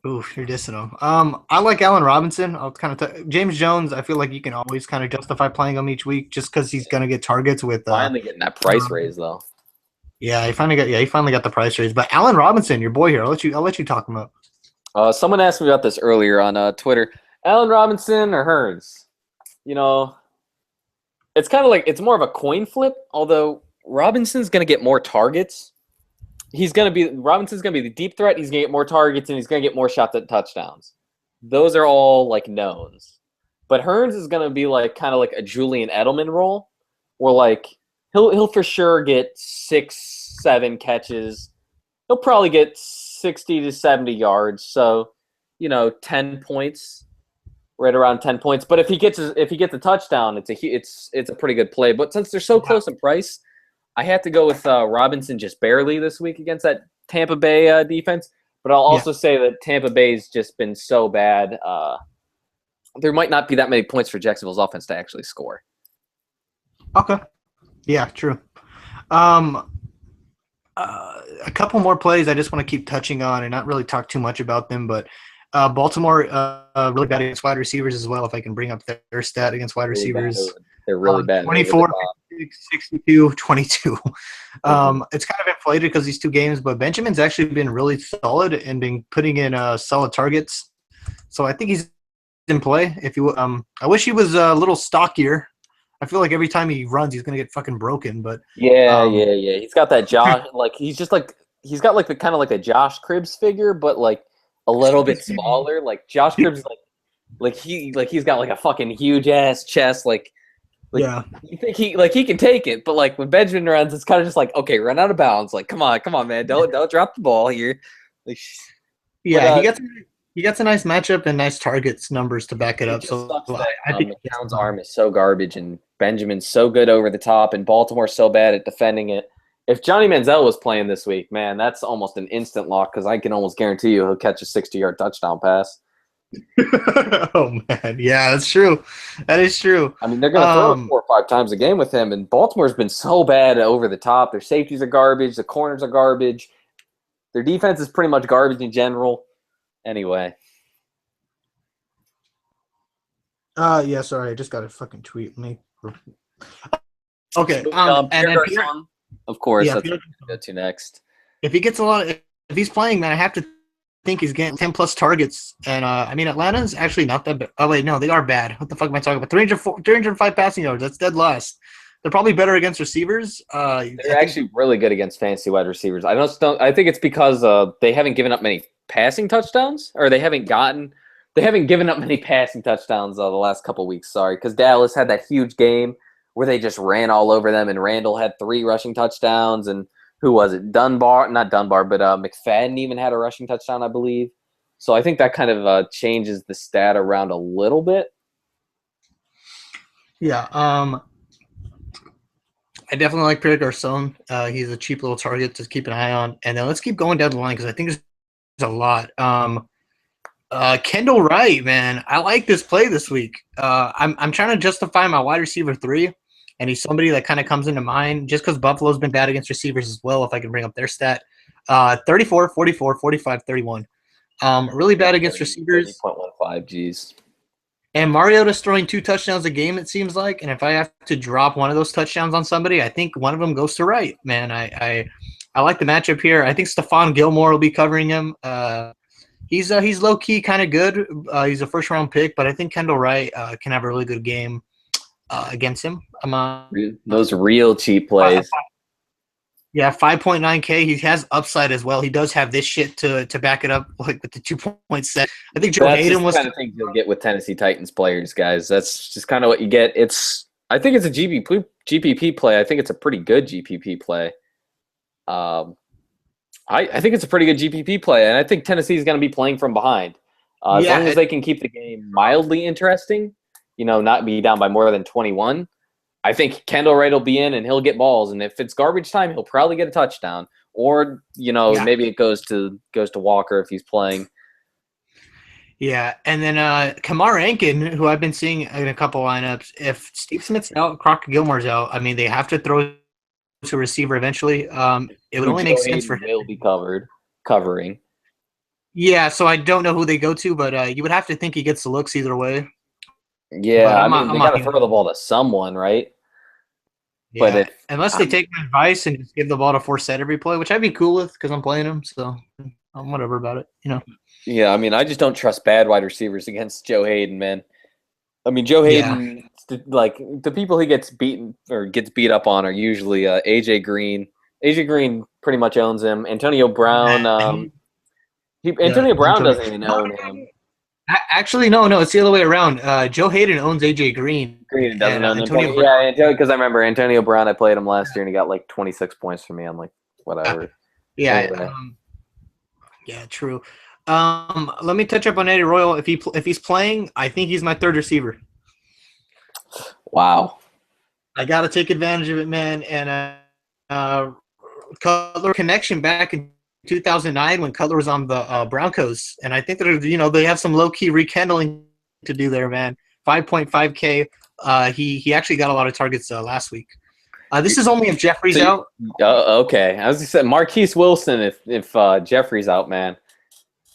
You're dissing him. I like Allen Robinson. I'll kind of James Jones. I feel like you can always kind of justify playing him each week just because he's gonna get targets with. Finally getting that price raise though. Yeah, he finally got the price raise. But Allen Robinson, your boy here, I'll let you talk him up. Someone asked me about this earlier on Twitter. Allen Robinson or Hurns? You know, it's kind of like it's more of a coin flip. Although Robinson's going to get more targets, Robinson's going to be the deep threat. He's going to get more targets and he's going to get more shots at touchdowns. Those are all like knowns. But Hurns is going to be like kind of like a Julian Edelman role, where like he'll for sure get 6-7 catches. He'll probably get 60 to 70 yards. So, 10 points. Right around 10 points, but if he gets a touchdown, it's a pretty good play. But since they're so close in price, I have to go with Robinson just barely this week against that Tampa Bay defense. But I'll also say that Tampa Bay's just been so bad. There might not be that many points for Jacksonville's offense to actually score. Okay, yeah, true. A couple more plays I just want to keep touching on and not really talk too much about them, but. Baltimore really bad against wide receivers as well, if I can bring up their stat against wide receivers. They're really bad. 24, 62, 22. It's kind of inflated because these two games, but Benjamin's actually been really solid and been putting in solid targets. So I think he's in play. I wish he was a little stockier. I feel like every time he runs, he's going to get fucking broken. But yeah. He's got that Josh, he's got like the kind of like a Josh Cribbs figure, but like a little bit smaller. Like Josh Cribbs, he's got like a fucking huge ass chest. You think he can take it, but like when Benjamin runs, it's kind of just like, okay, run out of bounds. Like, come on, man, don't drop the ball here. He gets a nice matchup and nice targets numbers to back it up. So I think McCown's arm is so garbage, and Benjamin's so good over the top, and Baltimore's so bad at defending it. If Johnny Manziel was playing this week, man, that's almost an instant lock because I can almost guarantee you he'll catch a 60-yard touchdown pass. Oh, man. Yeah, that's true. That is true. I mean, they're going to throw it 4 or 5 times a game with him, and Baltimore's been so bad over the top. Their safeties are garbage. The corners are garbage. Their defense is pretty much garbage in general. Anyway. Yeah, sorry. I just got a fucking tweet. Okay. And then of course, that's what we'll go to next. If he gets if he's playing, then I have to think he's getting 10-plus targets. And, Atlanta's actually not that bad. Oh, wait, no, they are bad. What the fuck am I talking about? 305 passing yards. That's dead last. They're probably better against receivers. They're actually really good against fantasy wide receivers. I think it's because they haven't given up many passing touchdowns, or they haven't given up many passing touchdowns the last couple weeks. Sorry, because Dallas had that huge game where they just ran all over them, and Randall had 3 rushing touchdowns, and who was it? Not Dunbar, but McFadden even had a rushing touchdown, I believe. So I think that kind of changes the stat around a little bit. Yeah, I definitely like Pierre Garçon. He's a cheap little target to keep an eye on. And then let's keep going down the line because I think there's a lot. Kendall Wright, man, I like this play this week. I'm trying to justify my wide receiver 3, and he's somebody that kind of comes into mind just because Buffalo's been bad against receivers as well, if I can bring up their stat. 34, 44, 45, 31. Really bad against receivers. 30.15, geez. And Mariota's throwing 2 touchdowns a game, it seems like. And if I have to drop one of those touchdowns on somebody, I think one of them goes to Wright. Man, I like the matchup here. I think Stephon Gilmore will be covering him. He's low-key kind of good. He's a first-round pick, but I think Kendall Wright can have a really good game against him. Those real cheap plays. Yeah, 5.9K. He has upside as well. He does have this shit to back it up, like with the 2.7. I think Joe Hayden was the kind of thing you'll get with Tennessee Titans players, guys. That's just kind of what you get. It's I think it's a GPP play. I think it's a pretty good GPP play. Um, I think it's a pretty good GPP play, and I think Tennessee is going to be playing from behind. As long as they can keep the game mildly interesting, not be down by more than 21, I think Kendall Wright will be in and he'll get balls. And if it's garbage time, he'll probably get a touchdown. Or, maybe it goes to Walker if he's playing. Yeah, and then Kamar Ankin, who I've been seeing in a couple lineups, if Steve Smith's out, Crockett Gilmore's out, I mean, they have to throw to receiver eventually. It would only make sense for him. Will be covering. Yeah, so I don't know who they go to, but you would have to think he gets the looks either way. Yeah, they got to throw the ball to someone, right? Yeah, but unless they take my advice and just give the ball to Forsett every play, which I'd be cool with because I'm playing him, so I'm whatever about it, Yeah, I mean, I just don't trust bad wide receivers against Joe Hayden, man. I mean, Joe Hayden, like the people he gets beat up on are usually AJ Green. AJ Green pretty much owns him. Antonio Brown, Antonio Brown doesn't even own him. Actually, no, it's the other way around. Joe Hayden owns AJ Green. Green doesn't own Antonio Brown. Yeah, because I remember Antonio Brown. I played him last year, and he got like 26 points for me. I'm like, whatever. Yeah, anyway. Yeah, true. Let me touch up on Eddie Royal. If he's playing, I think he's my third receiver. Wow. I got to take advantage of it, man. And Cutler connection back in 2009 when Cutler was on the Broncos, and I think that they have some low key rekindling to do there, man. 5.5K. He actually got a lot of targets last week. This is only if Jeffrey's out. Okay, I was just saying Marquise Wilson if Jeffrey's out, man.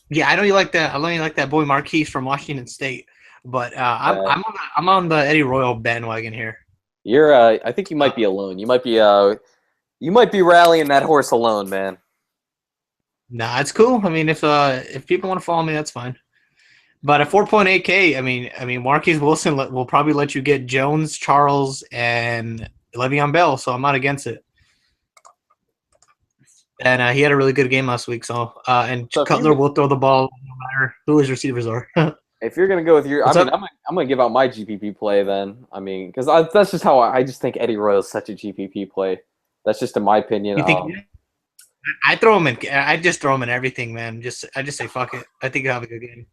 Yeah, I know you like that. I know you like that boy Marquise from Washington State, but I'm on the Eddie Royal bandwagon here. You're I think you might be alone. You might be rallying that horse alone, man. Nah, it's cool. I mean, if people want to follow me, that's fine. But at 4.8K, I mean, Marquise Wilson will probably let you get Jones, Charles, and Le'Veon Bell. So I'm not against it. And he had a really good game last week. So Cutler will throw the ball no matter who his receivers are. If you're gonna go with I'm gonna give out my GPP play then. I mean, because that's just how I just think Eddie Royal is such a GPP play. That's just in my opinion. You think? I throw him in. I just throw him in everything, man. I just say fuck it. I think he'll have a good game.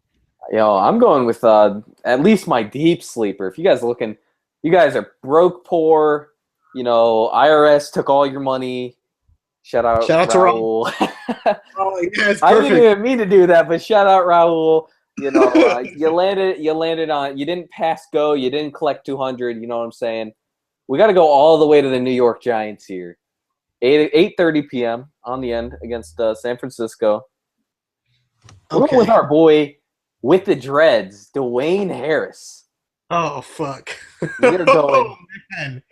I'm going with at least my deep sleeper. If you guys are broke, poor. IRS took all your money. Shout out to Raul. Oh, yeah, I didn't even mean to do that, but shout out Raul. You landed on. You didn't pass go. You didn't collect 200. You know what I'm saying? We got to go all the way to the New York Giants here. 8:30 p.m. on the end against San Francisco. We're going with our boy with the dreads, Dwayne Harris. Oh fuck! We're going.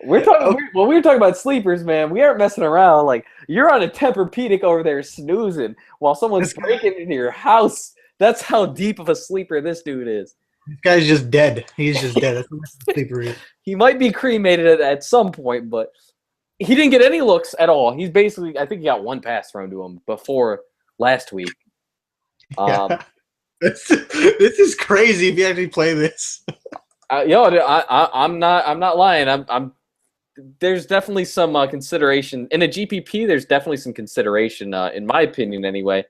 We're talking about sleepers, man. We aren't messing around. Like you're on a Tempur-Pedic over there snoozing while someone's breaking into your house. That's how deep of a sleeper this dude is. This guy's just dead. He's just dead. That's what a sleeper is. He might be cremated at some point, but he didn't get any looks at all. He's basically, I think he got one pass thrown to him before last week. This is crazy if you actually play this. I'm not lying. There's definitely some consideration in a GPP. There's definitely some consideration, in my opinion, anyway.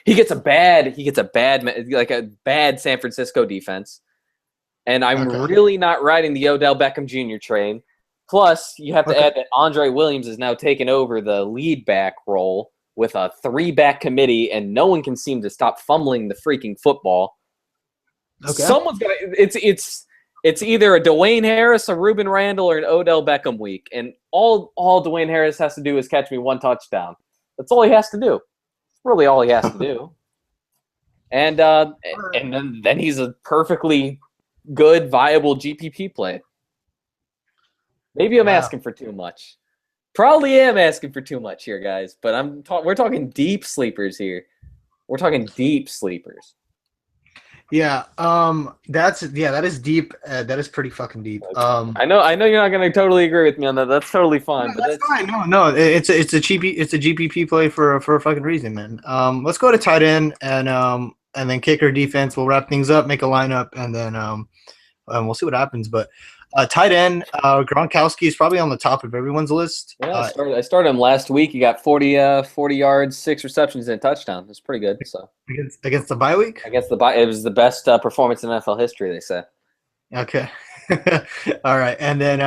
He gets a bad San Francisco defense, and I'm really not riding the Odell Beckham Jr. train. Plus, you have to add that Andre Williams is now taking over the lead back role with a 3-back committee, and no one can seem to stop fumbling the freaking football. Okay. Someone's got it's either a Dwayne Harris, a Reuben Randall, or an Odell Beckham week, and all Dwayne Harris has to do is catch me one touchdown. That's all he has to do. Really, all he has to do. And then he's a perfectly good, viable GPP play. Maybe I'm asking for too much. Probably am asking for too much here, guys. But we're talking deep sleepers here. We're talking deep sleepers. Yeah, that is deep. That is pretty fucking deep. I know you're not gonna totally agree with me on that. That's totally fine. No, that's fine. No, it's a GPP play for a fucking reason, man. Let's go to tight end and then kicker defense. We'll wrap things up, make a lineup, and then we'll see what happens. But Tight end, Gronkowski is probably on the top of everyone's list. Yeah, I started him last week. He got 40 yards, 6 receptions, and a touchdown. That's pretty good. So Against the bye week? against it was the best performance in NFL history, they say. Okay. All right. And then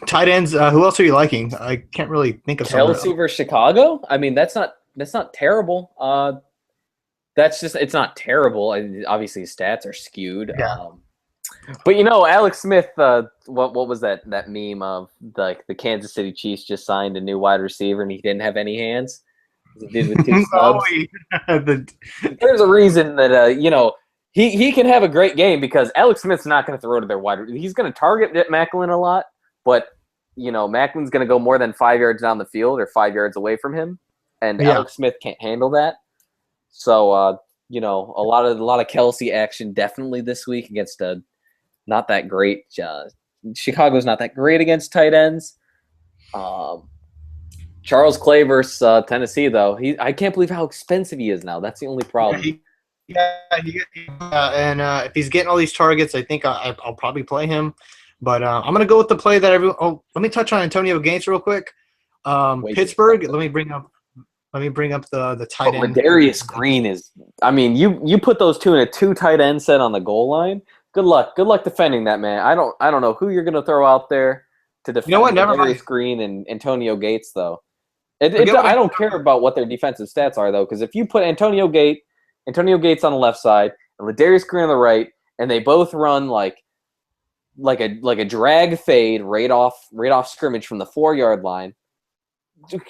tight ends. Who else are you liking? I can't really think of someone else. Kelsey versus Chicago? I mean, that's not terrible. It's not terrible. Obviously, his stats are skewed. Yeah. But Alex Smith. What was that meme of the Kansas City Chiefs just signed a new wide receiver and he didn't have any hands? He did with 2 snubs. There's a reason that he can have a great game because Alex Smith's not going to throw to their wide. He's going to target Macklin a lot, but Macklin's going to go more than 5 yards down the field or 5 yards away from him, and Alex Smith can't handle that. So a lot of Kelsey action definitely this week against a not that great Chicago's not that great against tight ends. Charles Clay versus Tennessee though. I can't believe how expensive he is now. That's the only problem. And if he's getting all these targets, I think I'll probably play him. But I'm gonna go with the play that everyone. Oh, let me touch on Antonio Gates real quick. Pittsburgh. Let me bring up the tight end. Darius Green is. I mean, you put those two in a 2 tight end set on the goal line. Good luck defending that, man. I don't know who you're gonna throw out there to defend. Darius Green and Antonio Gates though. I don't care about what their defensive stats are though, because if you put Antonio Gates on the left side and Ladarius Green on the right, and they both run like a drag fade right off scrimmage from the 4-yard line.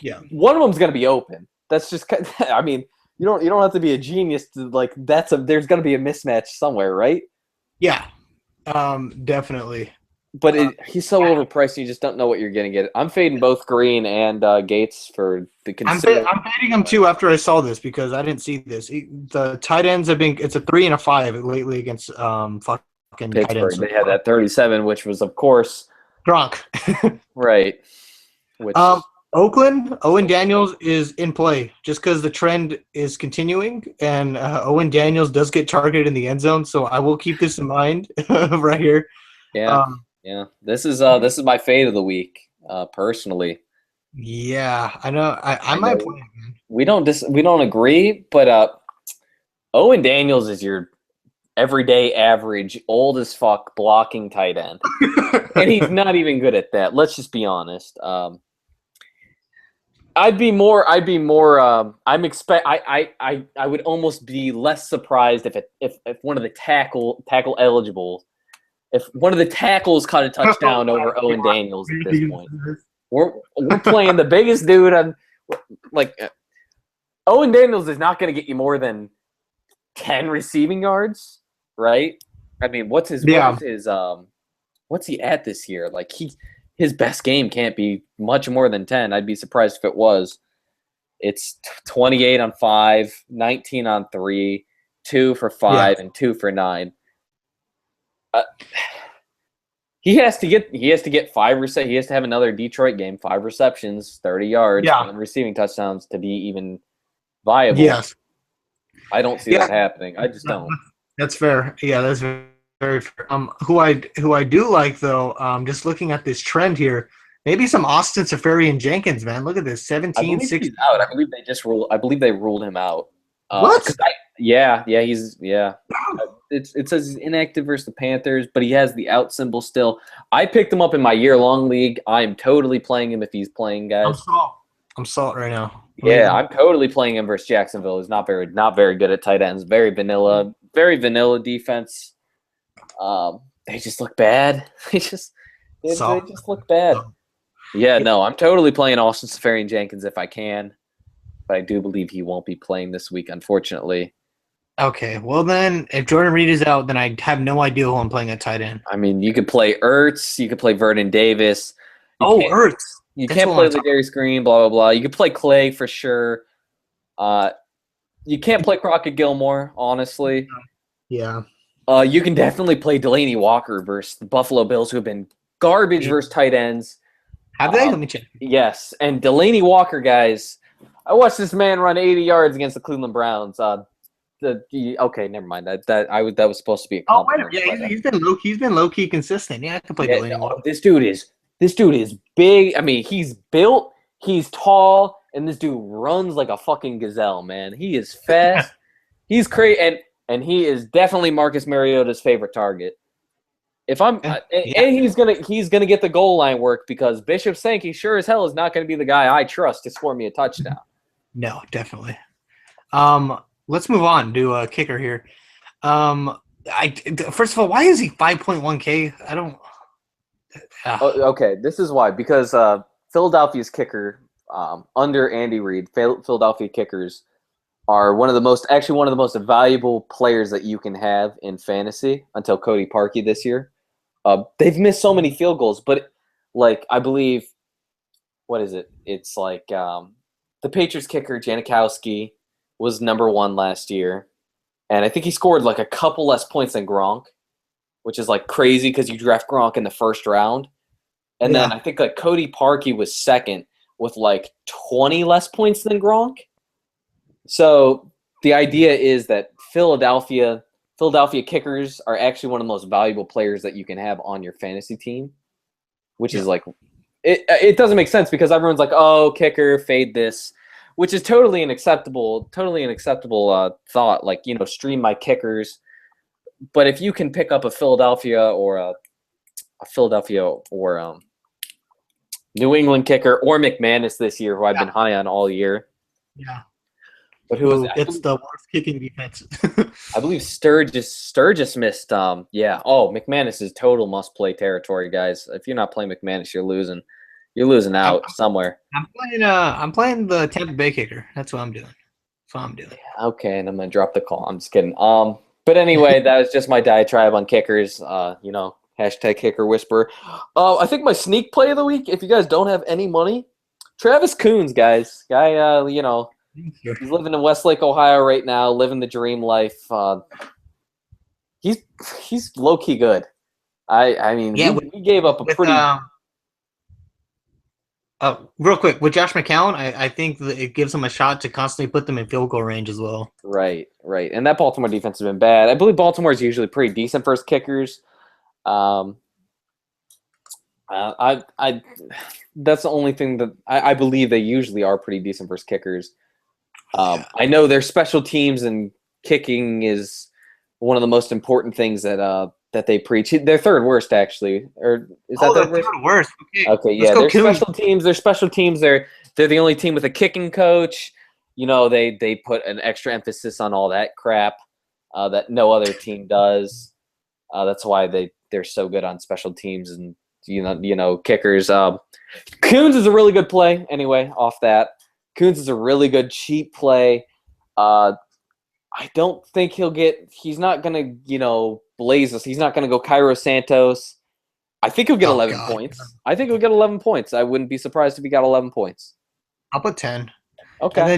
Yeah, one of them's gonna be open. That's just. I mean, you don't have to be a genius to there's gonna be a mismatch somewhere, right? Yeah, definitely. But he's so overpriced, you just don't know what you're going to get. I'm fading both Green and Gates for the consider. I'm fading him too after I saw this because I didn't see this. The tight ends have been – it's a 3 and a 5 lately against fucking Pittsburgh. tight ends. They had that 37, which was, of course – Gronk. Right. Which, Oakland, Owen Daniels is in play just because the trend is continuing, and Owen Daniels does get targeted in the end zone, so I will keep this in mind right here. Yeah. Yeah, this is my fade of the week, personally. Yeah, I know. I might play him. We don't agree, but Owen Daniels is your everyday average, old as fuck blocking tight end, and he's not even good at that. Let's just be honest. I would almost be less surprised if one of the tackle eligible. If one of the tackles caught a touchdown over Owen Daniels at this point, we're playing the biggest dude on. Owen Daniels is not going to get you more than 10 receiving yards, right? I mean, what's he at this year? His best game can't be much more than 10. I'd be surprised if it was. It's 28 on 5, 19 on 3, 2 for 5, and 2 for 9. He has to get 5 receptions. He has to have another Detroit game, 5 receptions, 30 yards, and receiving touchdowns to be even viable. Yes, I don't see that happening. I just don't. That's fair. Yeah, that's very fair. Who I do like though, just looking at this trend here, maybe some Austin Seferian-Jenkins, man. Look at this, 17, 6. He's out. I believe they ruled him out. What? He's It says he's inactive versus the Panthers, but he has the out symbol still. I picked him up in my year-long league. I'm totally playing him if he's playing, guys. I'm salt right now. Yeah, I'm totally playing him versus Jacksonville. He's not very good at tight ends. Very vanilla defense. They just look bad. They just look bad. Yeah, no, I'm totally playing Austin Seferian-Jenkins if I can, but I do believe he won't be playing this week, unfortunately. Okay, well then, if Jordan Reed is out, then I have no idea who I'm playing at tight end. I mean, you could play Ertz, you could play Vernon Davis. Ertz. You can't play Ladarius Green, blah, blah, blah. You could play Clay for sure. You can't play Crockett Gilmore, honestly. Yeah. You can definitely play Delaney Walker versus the Buffalo Bills, who have been garbage versus tight ends. Have they? Let me check. Yes, and Delaney Walker, guys, I watched this man run 80 yards against the Cleveland Browns. Okay, never mind. That was supposed to be a Oh, wait, compliment. yeah, But, he's been low key consistent. Yeah, I can play yeah, Delaney well. this dude is big. I mean, he's built, he's tall, and this dude runs like a fucking gazelle, man. He is fast. He's crazy, and he is definitely Marcus Mariota's favorite target. If I'm Yeah, and he's gonna get the goal line work because Bishop Sankey sure as hell is not gonna be the guy I trust to score me a touchdown. no, definitely. Let's move on to a kicker here. I first of all, why is he 5.1K? I don't. Okay, this is why because Philadelphia's kicker under Andy Reid, Philadelphia kickers are one of the most valuable players that you can have in fantasy until Cody Parkey this year. They've missed so many field goals, but like I believe, what is it? It's like the Patriots kicker Janikowski was number one last year, and I think he scored like a couple less points than Gronk, which is like crazy because you draft Gronk in the first round, and then Yeah. I think like Cody Parkey was second with like 20 less points than Gronk. So the idea is that Philadelphia kickers are actually one of the most valuable players that you can have on your fantasy team, which is like it doesn't make sense because everyone's like, oh, kicker, fade this, which is totally an acceptable thought. Like, stream my kickers. But if you can pick up a Philadelphia or New England kicker or McManus this year, who I've been high on all year. Yeah. But who was it's the worst kicking defense? I believe Sturgis missed. Yeah. Oh, McManus is total must play territory, guys. If you're not playing McManus, you're losing. You're losing out somewhere. I'm playing the Tampa Bay kicker. That's what I'm doing. That's what I'm doing. Okay, and I'm gonna drop the call. I'm just kidding. But anyway, that was just my diatribe on kickers. Hashtag kicker whisper. I think my sneak play of the week. If you guys don't have any money, Travis Coons, guys. Guy, he's living in Westlake, Ohio right now, living the dream life. He's low key good. I mean, we gave up a pretty. Real quick, with Josh McCown, I think that it gives him a shot to constantly put them in field goal range as well. Right. And that Baltimore defense has been bad. I believe Baltimore is usually pretty decent versus kickers. That's the only thing that I believe they usually are pretty decent versus kickers. I know their special teams and kicking is one of the most important things that they preach. They're third worst, actually, or is that third worst? Okay, yeah. Their special teams. They're the only team with a kicking coach. They put an extra emphasis on all that crap that no other team does. That's why they're so good on special teams and kickers. Coons is a really good play. Anyway, off that, Coons is a really good cheap play. I don't think he's not going to, blaze us. He's not going to go Cairo Santos. I think he'll get 11 points. I think he'll get 11 points. I wouldn't be surprised if he got 11 points. I'll put 10. Okay. And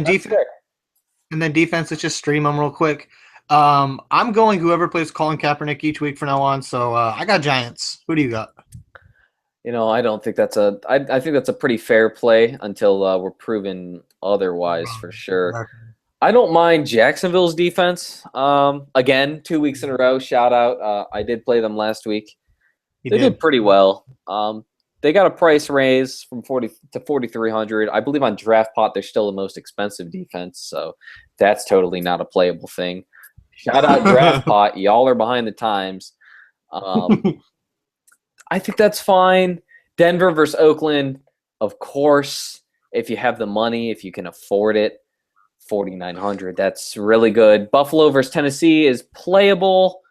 then defense, let's just stream them real quick. I'm going whoever plays Colin Kaepernick each week from now on. So I got Giants. Who do you got? I don't think that's I think that's a pretty fair play until we're proven otherwise for sure. I don't mind Jacksonville's defense. Again, 2 weeks in a row. Shout out. I did play them last week. They did pretty well. They got a price raise from 40 to 4,300. I believe on DraftPot they're still the most expensive defense, so that's totally not a playable thing. Shout out DraftPot. Y'all are behind the times. I think that's fine. Denver versus Oakland, of course, if you have the money, if you can afford it. 4,900. That's really good. Buffalo versus Tennessee is playable.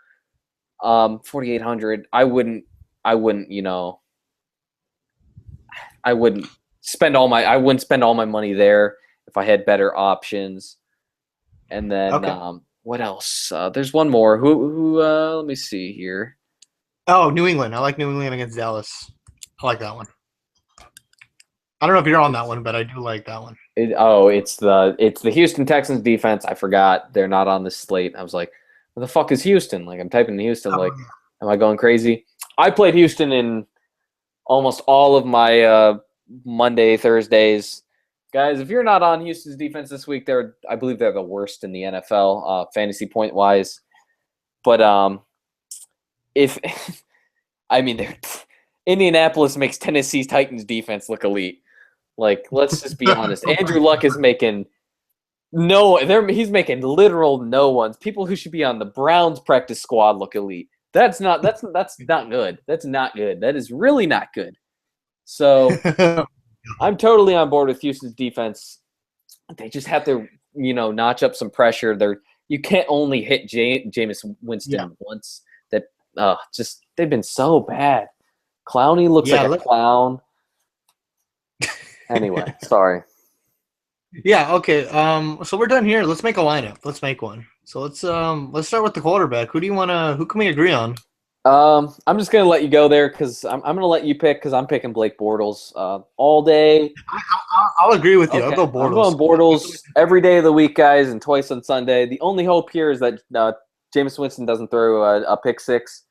4,800. I wouldn't spend all my money there if I had better options. And then what else? There's one more. Who let me see here. Oh, New England. I like New England against Dallas. I like that one. I don't know if you're on that one, but I do like that one. It's the Houston Texans defense. I forgot they're not on the slate. I was like, what the fuck is Houston? Like, I'm typing in Houston. Am I going crazy? I played Houston in almost all of my Monday, Thursdays, Guys, if you're not on Houston's defense this week, I believe they're the worst in the NFL, fantasy point wise. But if I mean, Indianapolis makes Tennessee's Titans defense look elite. Like, let's just be honest. Andrew Luck is making he's making literal no ones. People who should be on the Browns practice squad look elite. That's not good. That's not good. That is really not good. So I'm totally on board with Houston's defense. They just have to, notch up some pressure. You can't only hit Jameis Winston once. That they've been so bad. Clowney looks like a clown. Anyway, sorry. Yeah, okay. So we're done here. Let's make a lineup. Let's make one. So let's start with the quarterback. Who can we agree on? I'm just gonna let you go there because I'm gonna let you pick because I'm picking Blake Bortles all day. I'll agree with you. Okay. I'll go Bortles. I'm going Bortles every day of the week, guys, and twice on Sunday. The only hope here is that Jameis Winston doesn't throw a pick six.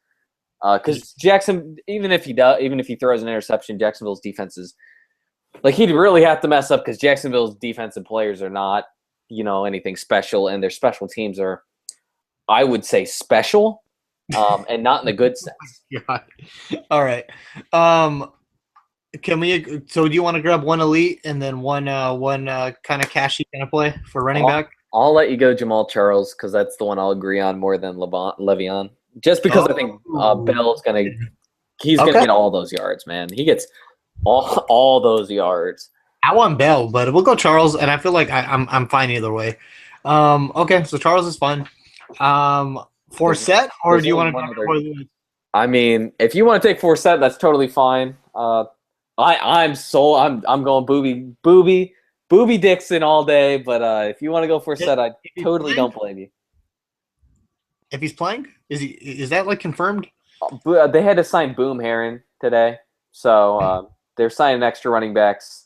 Because Jackson, even if he throws an interception, Jacksonville's defense is like he'd really have to mess up because Jacksonville's defensive players are not, anything special, and their special teams are, I would say, special, and not in the good sense. God. All right. Can we? So do you want to grab one elite and then one kind of cashy kind of play for running back? I'll let you go, Jamal Charles, because that's the one I'll agree on more than Le'Veon. Just because I think Bell's gonna get all those yards, man. He gets all those yards. I want Bell, but we'll go Charles, and I feel like I'm fine either way. Okay, so Charles is fine. Forsett, or do you want to? I mean, if you want to take Forsett, that's totally fine. I'm going Booby Dixon all day. But if you want to go Forsett, I totally don't blame you. If he's playing, is that like confirmed? They had to sign Boom Herron today, so they're signing extra running backs.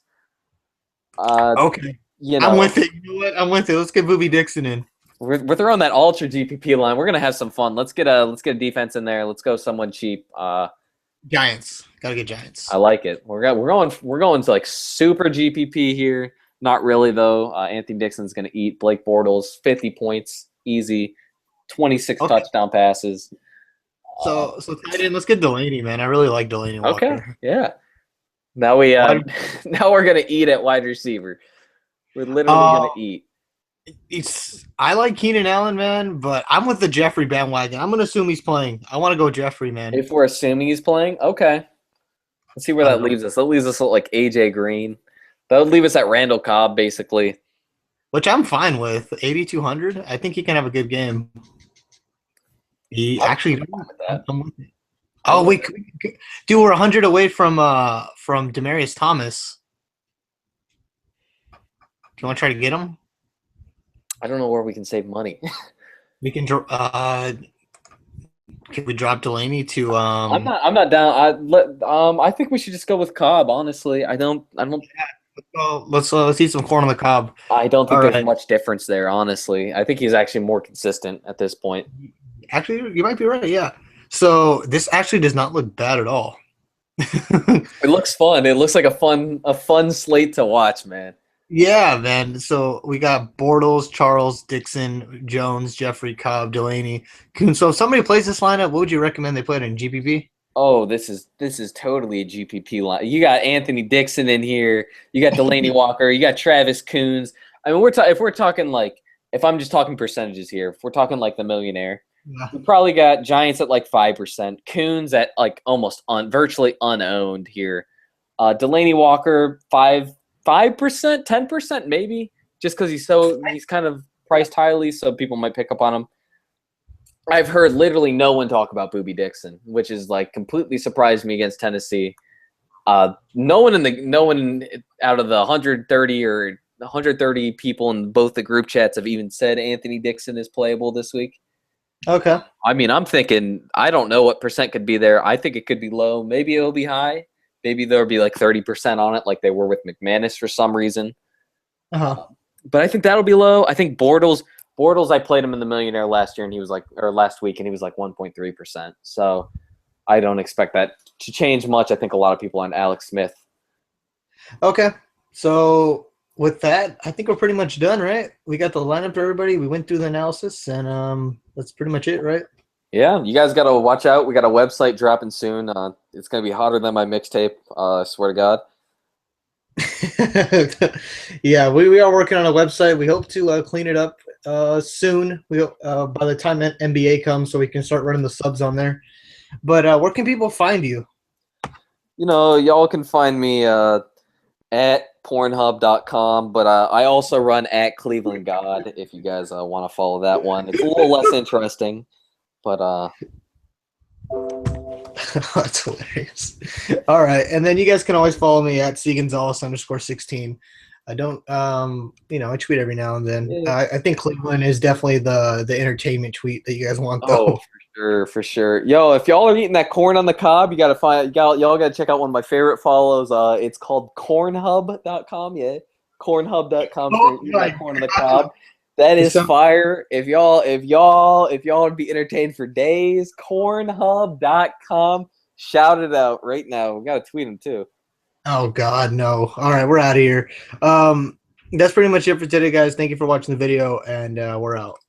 Okay, I'm with it. You know what? I'm with it. Let's get Booby Dixon in. We're throwing that ultra GPP line. We're gonna have some fun. Let's get a defense in there. Let's go someone cheap. Giants. Gotta get Giants. I like it. We're going to like super GPP here. Not really though. Anthony Dixon's gonna eat Blake Bortles 50 points easy. 26 touchdown passes. So tight end, let's get Delaney, man. I really like Delaney Walker. Okay, yeah. Now we're gonna eat at wide receiver. We're literally gonna eat. I like Keenan Allen, man, but I'm with the Jeffrey bandwagon. I'm gonna assume he's playing. I want to go Jeffrey, man. If we're assuming he's playing, okay. Let's see where that leaves us. That leaves us at like AJ Green. That would leave us at Randall Cobb, basically. Which I'm fine with. 8,200. I think he can have a good game. He actually. Oh wait, dude, we're 100 away from Demaryius Thomas. Do you want to try to get him? I don't know where we can save money. We can. Can we drop Delaney to? I'm not down. I think we should just go with Cobb. Honestly, I don't. Let's eat some corn on the cob. I don't think there's much difference there. Honestly, I think he's actually more consistent at this point. Actually, you might be right. Yeah. So this actually does not look bad at all. It looks fun. It looks like a fun slate to watch, man. Yeah, man. So we got Bortles, Charles, Dixon, Jones, Jeffrey, Cobb, Delaney. So if somebody plays this lineup, what would you recommend they play it in GPP? Oh, this is totally a GPP line. You got Anthony Dixon in here. You got Delaney Walker. You got Travis Coons. I mean, if we're talking like, if I'm just talking percentages here, if we're talking like the millionaire, we probably got Giants at like 5%, Coons at like almost virtually unowned here. Delaney Walker 5%, 10% maybe, just because he's kind of priced highly, so people might pick up on him. I've heard literally no one talk about Booby Dixon, which is like completely surprised me against Tennessee. No one out of the 130 or 130 people in both the group chats have even said Anthony Dixon is playable this week. Okay. I mean, I'm thinking, I don't know what percent could be there. I think it could be low. Maybe it'll be high. Maybe there'll be like 30% on it like they were with McManus for some reason. But I think that'll be low. I think Bortles, I played him in the millionaire last year, and he was like, or last week, and he was like 1.3%. So I don't expect that to change much. I think a lot of people on Alex Smith. Okay. So with that, I think we're pretty much done, right? We got the lineup to everybody. We went through the analysis, and that's pretty much it, right? Yeah, you guys got to watch out. We got a website dropping soon. It's gonna be hotter than my mixtape. I swear to God. Yeah, we are working on a website. We hope to clean it up soon. We hope by the time NBA comes, so we can start running the subs on there. But where can people find you? Y'all can find me at Pornhub.com, but I also run at Cleveland God if you guys want to follow that one. It's a little less interesting, but That's hilarious. All right, and then you guys can always follow me at cgonzales_16. I don't, I tweet every now and then. yeah. I think Cleveland is definitely the entertainment tweet that you guys want, Oh, though. for sure, for sure. Yo, if y'all are eating that corn on the cob, y'all gotta check out one of my favorite follows. It's called cornhub.com. Yeah. Cornhub.com for Oh eating my that corn on the cob. That God! is fire. If y'all would be entertained for days, cornhub.com. Shout it out right now. We gotta tweet them too. Oh God, no! All right, we're out of here. That's pretty much it for today, guys. Thank you for watching the video, and we're out.